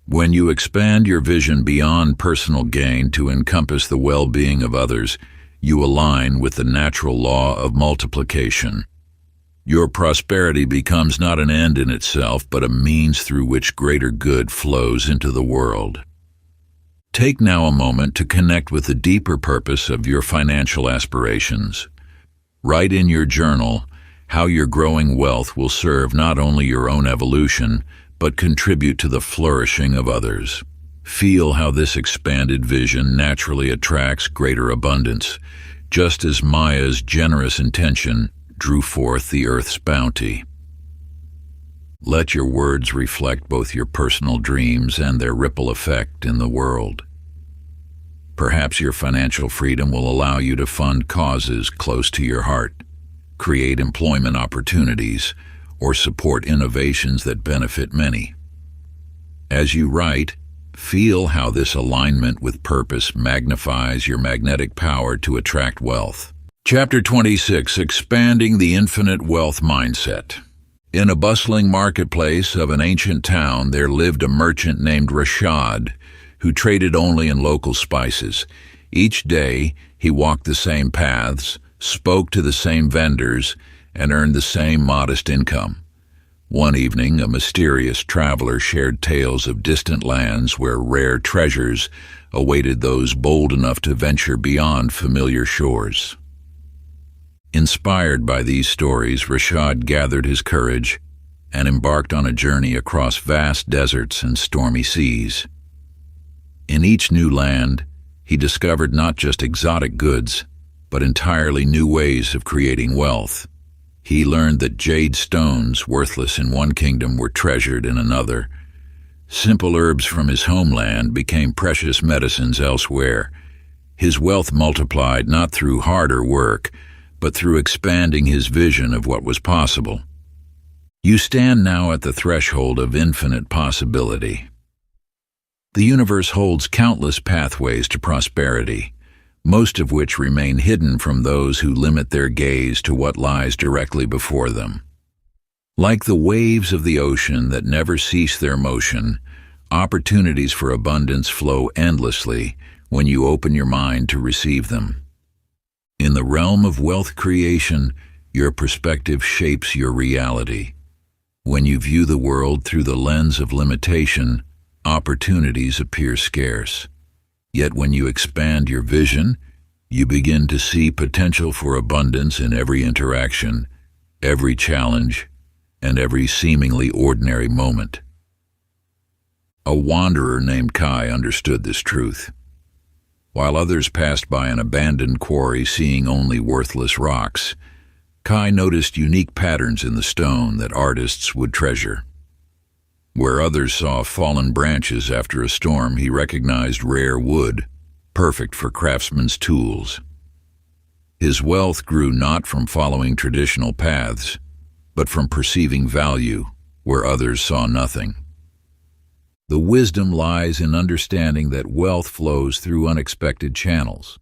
When you expand your vision beyond personal gain to encompass the well-being of others, you align with the natural law of multiplication. Your prosperity becomes not an end in itself, but a means through which greater good flows into the world. Take now a moment to connect with the deeper purpose of your financial aspirations. Write in your journal how your growing wealth will serve not only your own evolution, but contribute to the flourishing of others. Feel how this expanded vision naturally attracts greater abundance, just as Maya's generous intention drew forth the earth's bounty. Let your words reflect both your personal dreams and their ripple effect in the world. Perhaps your financial freedom will allow you to fund causes close to your heart, create employment opportunities, or support innovations that benefit many. As you write, feel how this alignment with purpose magnifies your magnetic power to attract wealth. Chapter 26: Expanding the Infinite Wealth Mindset. In a bustling marketplace of an ancient town, there lived a merchant named Rashad, who traded only in local spices. Each day, he walked the same paths, spoke to the same vendors, and earned the same modest income. One evening, a mysterious traveler shared tales of distant lands where rare treasures awaited those bold enough to venture beyond familiar shores. Inspired by these stories, Rashad gathered his courage and embarked on a journey across vast deserts and stormy seas. In each new land, he discovered not just exotic goods, but entirely new ways of creating wealth. He learned that jade stones, worthless in one kingdom, were treasured in another. Simple herbs from his homeland became precious medicines elsewhere. His wealth multiplied not through harder work, but through expanding his vision of what was possible. You stand now at the threshold of infinite possibility. The universe holds countless pathways to prosperity, most of which remain hidden from those who limit their gaze to what lies directly before them. Like the waves of the ocean that never cease their motion, opportunities for abundance flow endlessly when you open your mind to receive them. In the realm of wealth creation, your perspective shapes your reality. When you view the world through the lens of limitation, opportunities appear scarce. Yet when you expand your vision, you begin to see potential for abundance in every interaction, every challenge, and every seemingly ordinary moment. A wanderer named Kai understood this truth. While others passed by an abandoned quarry seeing only worthless rocks, Kai noticed unique patterns in the stone that artists would treasure. Where others saw fallen branches after a storm, he recognized rare wood, perfect for craftsmen's tools. His wealth grew not from following traditional paths, but from perceiving value where others saw nothing. The wisdom lies in understanding that wealth flows through unexpected channels.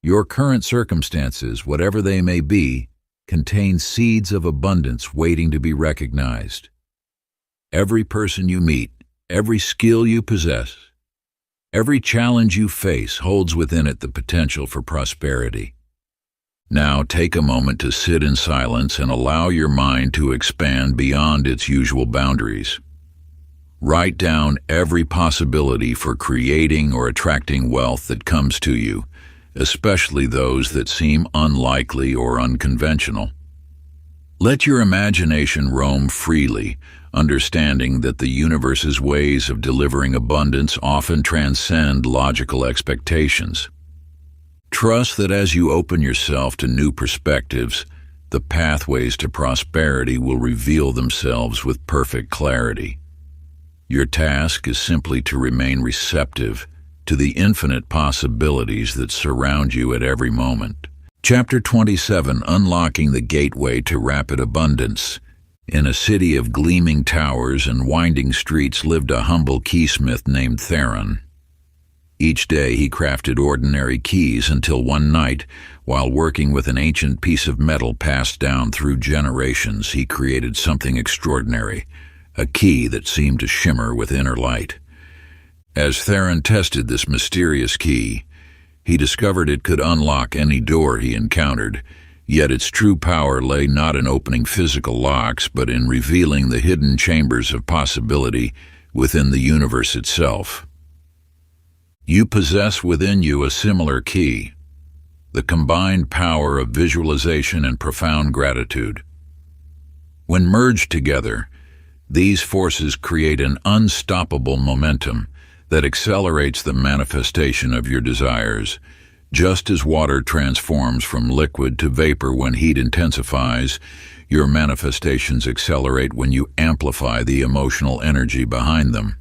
Your current circumstances, whatever they may be, contain seeds of abundance waiting to be recognized. Every person you meet, every skill you possess, every challenge you face holds within it the potential for prosperity. Now take a moment to sit in silence and allow your mind to expand beyond its usual boundaries. Write down every possibility for creating or attracting wealth that comes to you, especially those that seem unlikely or unconventional. Let your imagination roam freely, understanding that the universe's ways of delivering abundance often transcend logical expectations. Trust that as you open yourself to new perspectives, the pathways to prosperity will reveal themselves with perfect clarity. Your task is simply to remain receptive to the infinite possibilities that surround you at every moment. Chapter 27: Unlocking the Gateway to Rapid Abundance. In a city of gleaming towers and winding streets lived a humble keysmith named Theron. Each day he crafted ordinary keys until one night, while working with an ancient piece of metal passed down through generations, he created something extraordinary, a key that seemed to shimmer with inner light. As Theron tested this mysterious key, he discovered it could unlock any door he encountered, yet its true power lay not in opening physical locks, but in revealing the hidden chambers of possibility within the universe itself. You possess within you a similar key, the combined power of visualization and profound gratitude. When merged together, these forces create an unstoppable momentum that accelerates the manifestation of your desires. Just as water transforms from liquid to vapor when heat intensifies, your manifestations accelerate when you amplify the emotional energy behind them.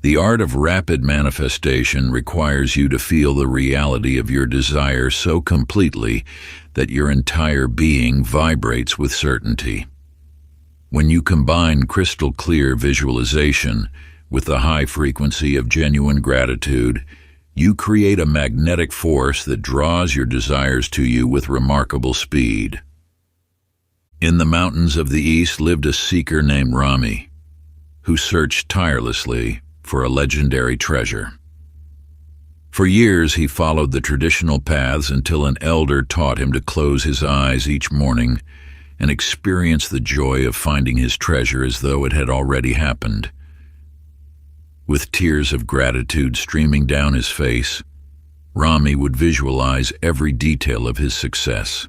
The art of rapid manifestation requires you to feel the reality of your desire so completely that your entire being vibrates with certainty. When you combine crystal clear visualization with the high frequency of genuine gratitude, you create a magnetic force that draws your desires to you with remarkable speed. In the mountains of the east lived a seeker named Rami, who searched tirelessly for a legendary treasure. For years he followed the traditional paths until an elder taught him to close his eyes each morning and experience the joy of finding his treasure as though it had already happened. With tears of gratitude streaming down his face, Rami would visualize every detail of his success.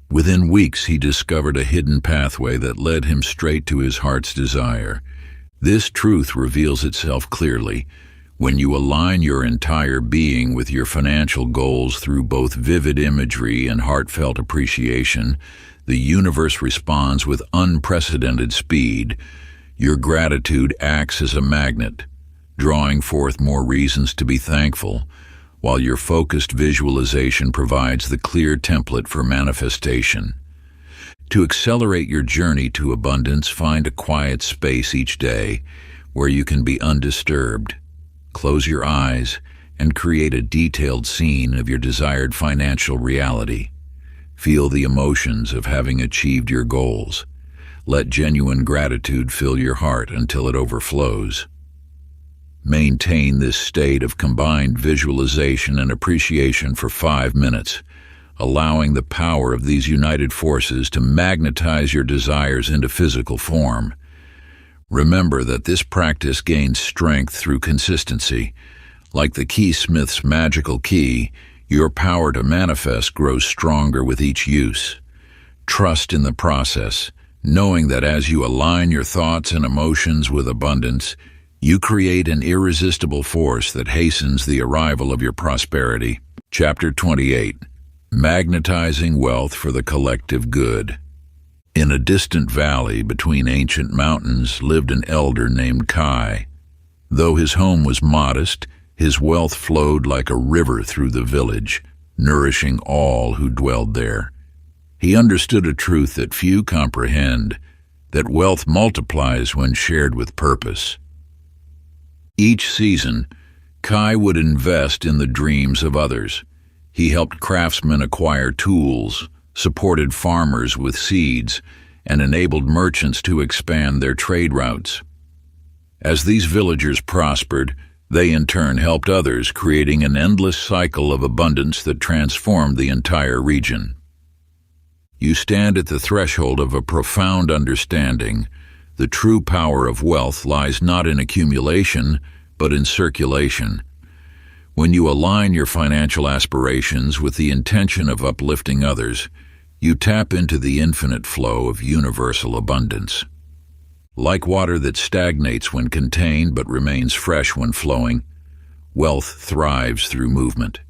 Within weeks, he discovered a hidden pathway that led him straight to his heart's desire. This truth reveals itself clearly when you align your entire being with your financial goals through both vivid imagery and heartfelt appreciation. The universe responds with unprecedented speed. Your gratitude acts as a magnet, drawing forth more reasons to be thankful, while your focused visualization provides the clear template for manifestation. To accelerate your journey to abundance, find a quiet space each day where you can be undisturbed. Close your eyes and create a detailed scene of your desired financial reality. Feel the emotions of having achieved your goals. Let genuine gratitude fill your heart until it overflows. Maintain this state of combined visualization and appreciation for 5 minutes, allowing the power of these united forces to magnetize your desires into physical form. Remember that this practice gains strength through consistency. Like the keysmith's magical key, your power to manifest grows stronger with each use. Trust in the process, knowing that as you align your thoughts and emotions with abundance, you create an irresistible force that hastens the arrival of your prosperity. Chapter 28: Magnetizing Wealth for the Collective Good. In a distant valley between ancient mountains lived an elder named Kai. Though his home was modest, his wealth flowed like a river through the village, nourishing all who dwelled there. He understood a truth that few comprehend, that wealth multiplies when shared with purpose. Each season, Kai would invest in the dreams of others. He helped craftsmen acquire tools, supported farmers with seeds, and enabled merchants to expand their trade routes. As these villagers prospered, they in turn helped others, creating an endless cycle of abundance that transformed the entire region. You stand at the threshold of a profound understanding. The true power of wealth lies not in accumulation, but in circulation. When you align your financial aspirations with the intention of uplifting others, you tap into the infinite flow of universal abundance. Like water that stagnates when contained but remains fresh when flowing, wealth thrives through movement.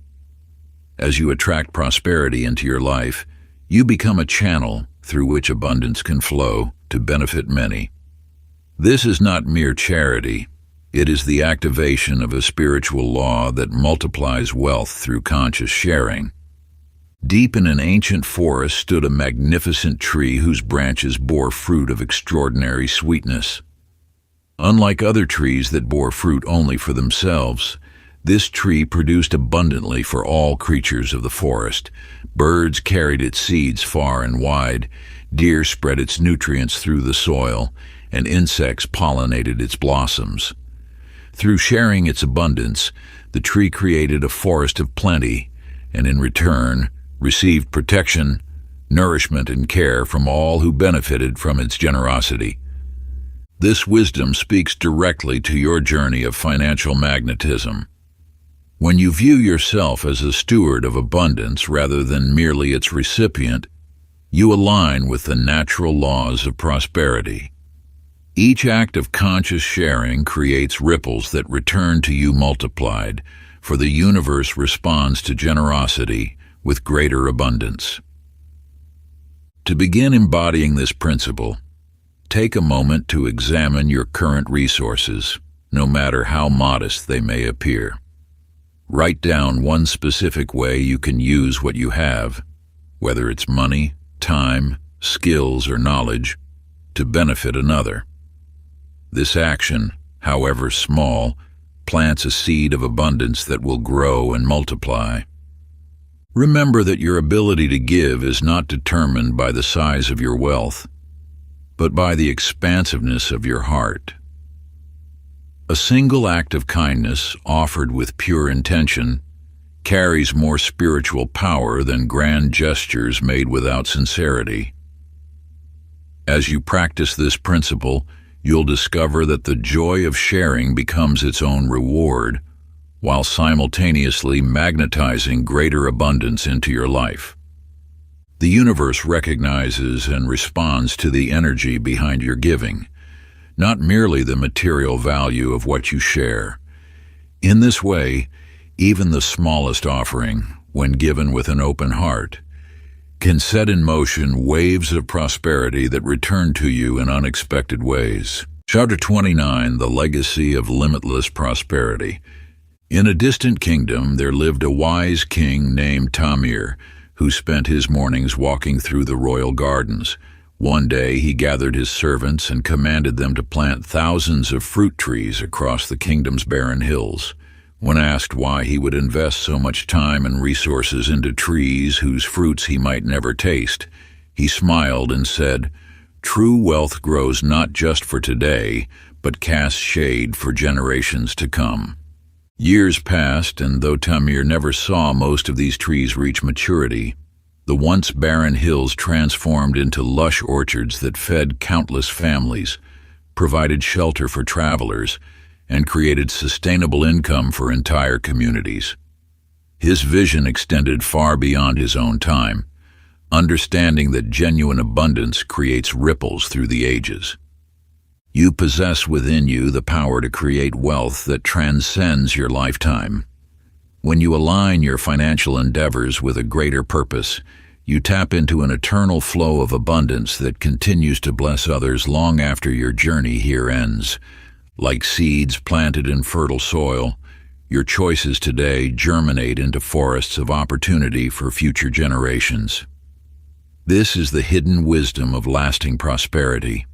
As you attract prosperity into your life, you become a channel through which abundance can flow to benefit many. This is not mere charity. It is the activation of a spiritual law that multiplies wealth through conscious sharing. Deep in an ancient forest stood a magnificent tree whose branches bore fruit of extraordinary sweetness. Unlike other trees that bore fruit only for themselves, this tree produced abundantly for all creatures of the forest. Birds carried its seeds far and wide, deer spread its nutrients through the soil, and insects pollinated its blossoms. Through sharing its abundance, the tree created a forest of plenty, and in return, received protection, nourishment, and care from all who benefited from its generosity. This wisdom speaks directly to your journey of financial magnetism. When you view yourself as a steward of abundance rather than merely its recipient, you align with the natural laws of prosperity. Each act of conscious sharing creates ripples that return to you multiplied, for the universe responds to generosity with greater abundance. To begin embodying this principle, take a moment to examine your current resources, no matter how modest they may appear. Write down one specific way you can use what you have, whether it's money, time, skills, or knowledge, to benefit another. This action, however small, plants a seed of abundance that will grow and multiply. Remember that your ability to give is not determined by the size of your wealth, but by the expansiveness of your heart. A single act of kindness, offered with pure intention, carries more spiritual power than grand gestures made without sincerity. As you practice this principle, you'll discover that the joy of sharing becomes its own reward, while simultaneously magnetizing greater abundance into your life. The universe recognizes and responds to the energy behind your giving, not merely the material value of what you share. In this way, even the smallest offering, when given with an open heart, can set in motion waves of prosperity that return to you in unexpected ways. Chapter 29, The Legacy of Limitless Prosperity. In a distant kingdom, there lived a wise king named Tamir, who spent his mornings walking through the royal gardens. One day, he gathered his servants and commanded them to plant thousands of fruit trees across the kingdom's barren hills. When asked why he would invest so much time and resources into trees whose fruits he might never taste, he smiled and said, "True wealth grows not just for today, but casts shade for generations to come." Years passed, and though Tamir never saw most of these trees reach maturity, the once barren hills transformed into lush orchards that fed countless families, provided shelter for travelers, and created sustainable income for entire communities. His vision extended far beyond his own time, understanding that genuine abundance creates ripples through the ages. You possess within you the power to create wealth that transcends your lifetime. When you align your financial endeavors with a greater purpose, you tap into an eternal flow of abundance that continues to bless others long after your journey here ends. Like seeds planted in fertile soil, your choices today germinate into forests of opportunity for future generations. This is the hidden wisdom of lasting prosperity.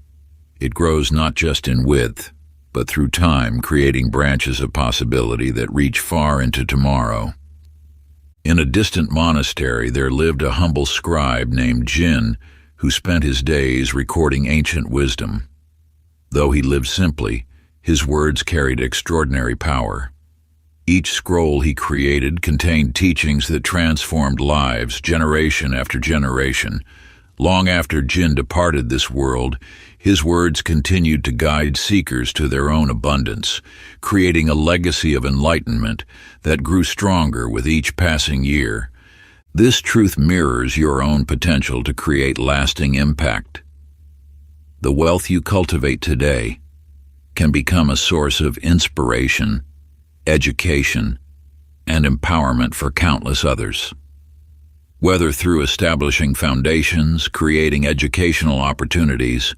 It grows not just in width, but through time, creating branches of possibility that reach far into tomorrow. In a distant monastery, there lived a humble scribe named Jin, who spent his days recording ancient wisdom. Though he lived simply, his words carried extraordinary power. Each scroll he created contained teachings that transformed lives generation after generation. Long after Jin departed this world, his words continued to guide seekers to their own abundance, creating a legacy of enlightenment that grew stronger with each passing year. This truth mirrors your own potential to create lasting impact. The wealth you cultivate today can become a source of inspiration, education, and empowerment for countless others. Whether through establishing foundations, creating educational opportunities,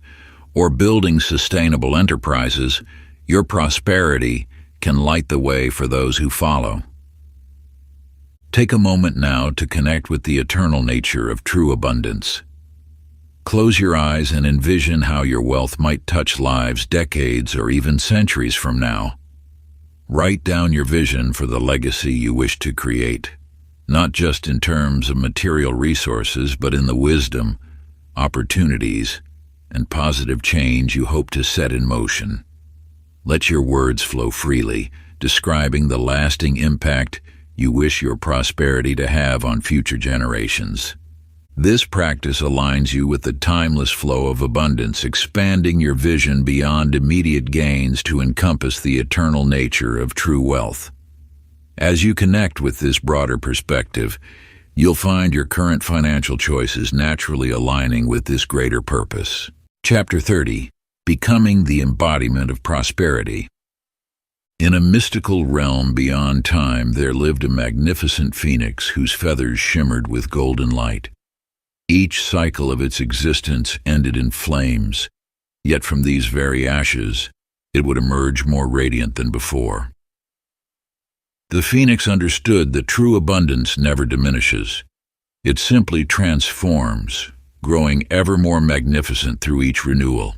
or building sustainable enterprises, your prosperity can light the way for those who follow. Take a moment now to connect with the eternal nature of true abundance. Close your eyes and envision how your wealth might touch lives decades or even centuries from now. Write down your vision for the legacy you wish to create, not just in terms of material resources, but in the wisdom, opportunities, and positive change you hope to set in motion. Let your words flow freely, describing the lasting impact you wish your prosperity to have on future generations. This practice aligns you with the timeless flow of abundance, expanding your vision beyond immediate gains to encompass the eternal nature of true wealth. As you connect with this broader perspective, you'll find your current financial choices naturally aligning with this greater purpose. Chapter 30. Becoming the Embodiment of Prosperity. In a mystical realm beyond time, there lived a magnificent phoenix whose feathers shimmered with golden light. Each cycle of its existence ended in flames, yet from these very ashes, it would emerge more radiant than before. The phoenix understood that true abundance never diminishes. It simply transforms, growing ever more magnificent through each renewal.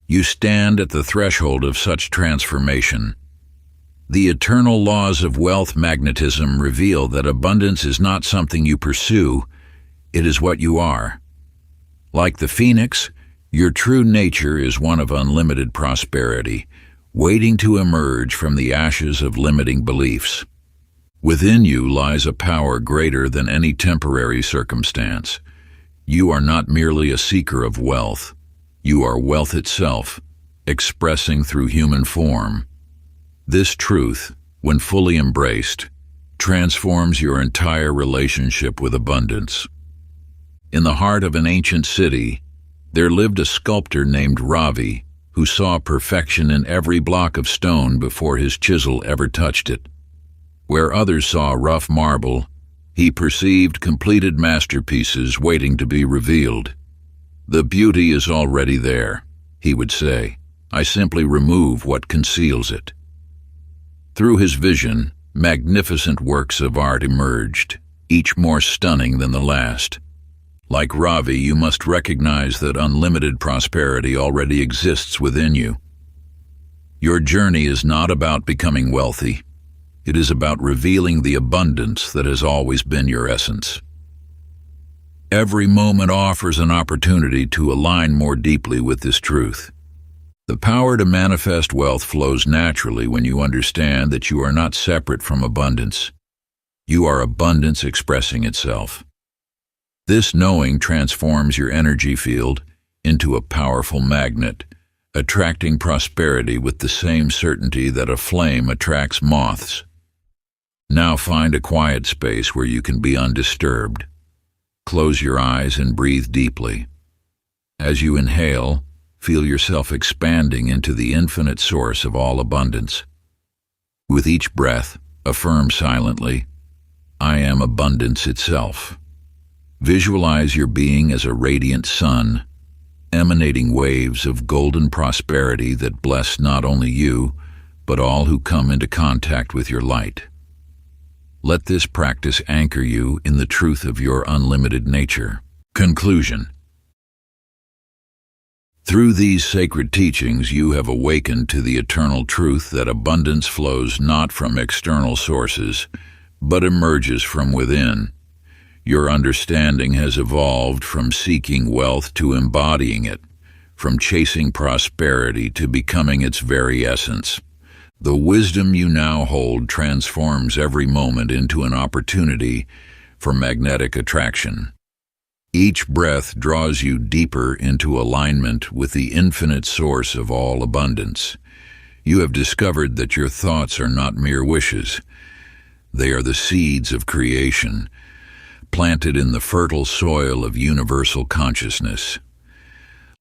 You stand at the threshold of such transformation. The eternal laws of wealth magnetism reveal that abundance is not something you pursue, it is what you are. Like the phoenix, your true nature is one of unlimited prosperity, waiting to emerge from the ashes of limiting beliefs. Within you lies a power greater than any temporary circumstance. You are not merely a seeker of wealth. You are wealth itself, expressing through human form. This truth, when fully embraced, transforms your entire relationship with abundance. In the heart of an ancient city, there lived a sculptor named Ravi, who saw perfection in every block of stone before his chisel ever touched it. Where others saw rough marble, he perceived completed masterpieces waiting to be revealed. "The beauty is already there," he would say. "I simply remove what conceals it." Through his vision, magnificent works of art emerged, each more stunning than the last. Like Ravi, you must recognize that unlimited prosperity already exists within you. Your journey is not about becoming wealthy. It is about revealing the abundance that has always been your essence. Every moment offers an opportunity to align more deeply with this truth. The power to manifest wealth flows naturally when you understand that you are not separate from abundance. You are abundance expressing itself. This knowing transforms your energy field into a powerful magnet, attracting prosperity with the same certainty that a flame attracts moths. Now find a quiet space where you can be undisturbed. Close your eyes and breathe deeply. As you inhale, feel yourself expanding into the infinite source of all abundance. With each breath, affirm silently, "I am abundance itself." Visualize your being as a radiant sun, emanating waves of golden prosperity that bless not only you, but all who come into contact with your light. Let this practice anchor you in the truth of your unlimited nature. Conclusion. Through these sacred teachings, you have awakened to the eternal truth that abundance flows not from external sources, but emerges from within. Your understanding has evolved from seeking wealth to embodying it, from chasing prosperity to becoming its very essence. The wisdom you now hold transforms every moment into an opportunity for magnetic attraction. Each breath draws you deeper into alignment with the infinite source of all abundance. You have discovered that your thoughts are not mere wishes. They are the seeds of creation, planted in the fertile soil of universal consciousness.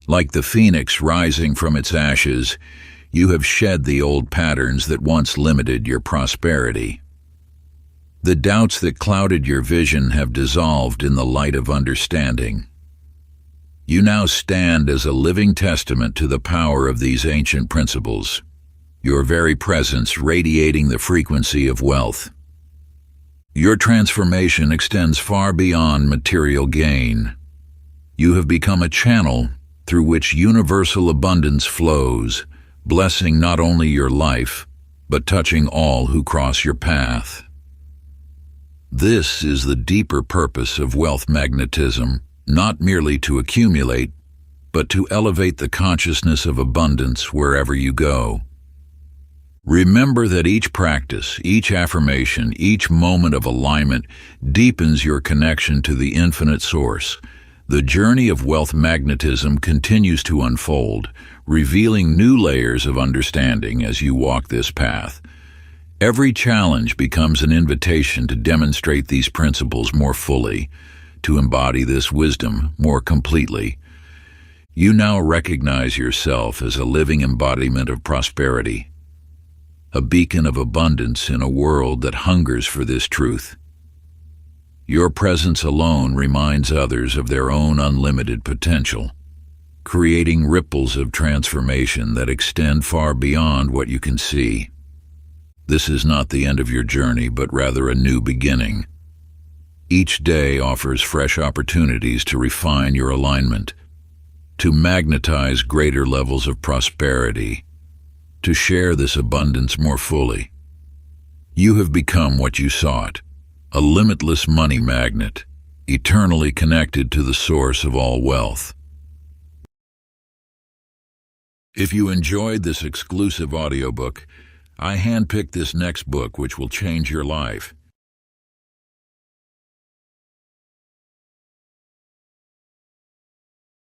Like the phoenix rising from its ashes, you have shed the old patterns that once limited your prosperity. The doubts that clouded your vision have dissolved in the light of understanding. You now stand as a living testament to the power of these ancient principles, your very presence radiating the frequency of wealth. Your transformation extends far beyond material gain. You have become a channel through which universal abundance flows, blessing not only your life, but touching all who cross your path. This is the deeper purpose of wealth magnetism, not merely to accumulate, but to elevate the consciousness of abundance wherever you go. Remember that each practice, each affirmation, each moment of alignment deepens your connection to the infinite source. The journey of wealth magnetism continues to unfold, revealing new layers of understanding as you walk this path. Every challenge becomes an invitation to demonstrate these principles more fully, to embody this wisdom more completely. You now recognize yourself as a living embodiment of prosperity, a beacon of abundance in a world that hungers for this truth. Your presence alone reminds others of their own unlimited potential, creating ripples of transformation that extend far beyond what you can see. This is not the end of your journey, but rather a new beginning. Each day offers fresh opportunities to refine your alignment, to magnetize greater levels of prosperity, to share this abundance more fully. You have become what you sought, a limitless money magnet, eternally connected to the source of all wealth. If you enjoyed this exclusive audiobook, I handpicked this next book which will change your life.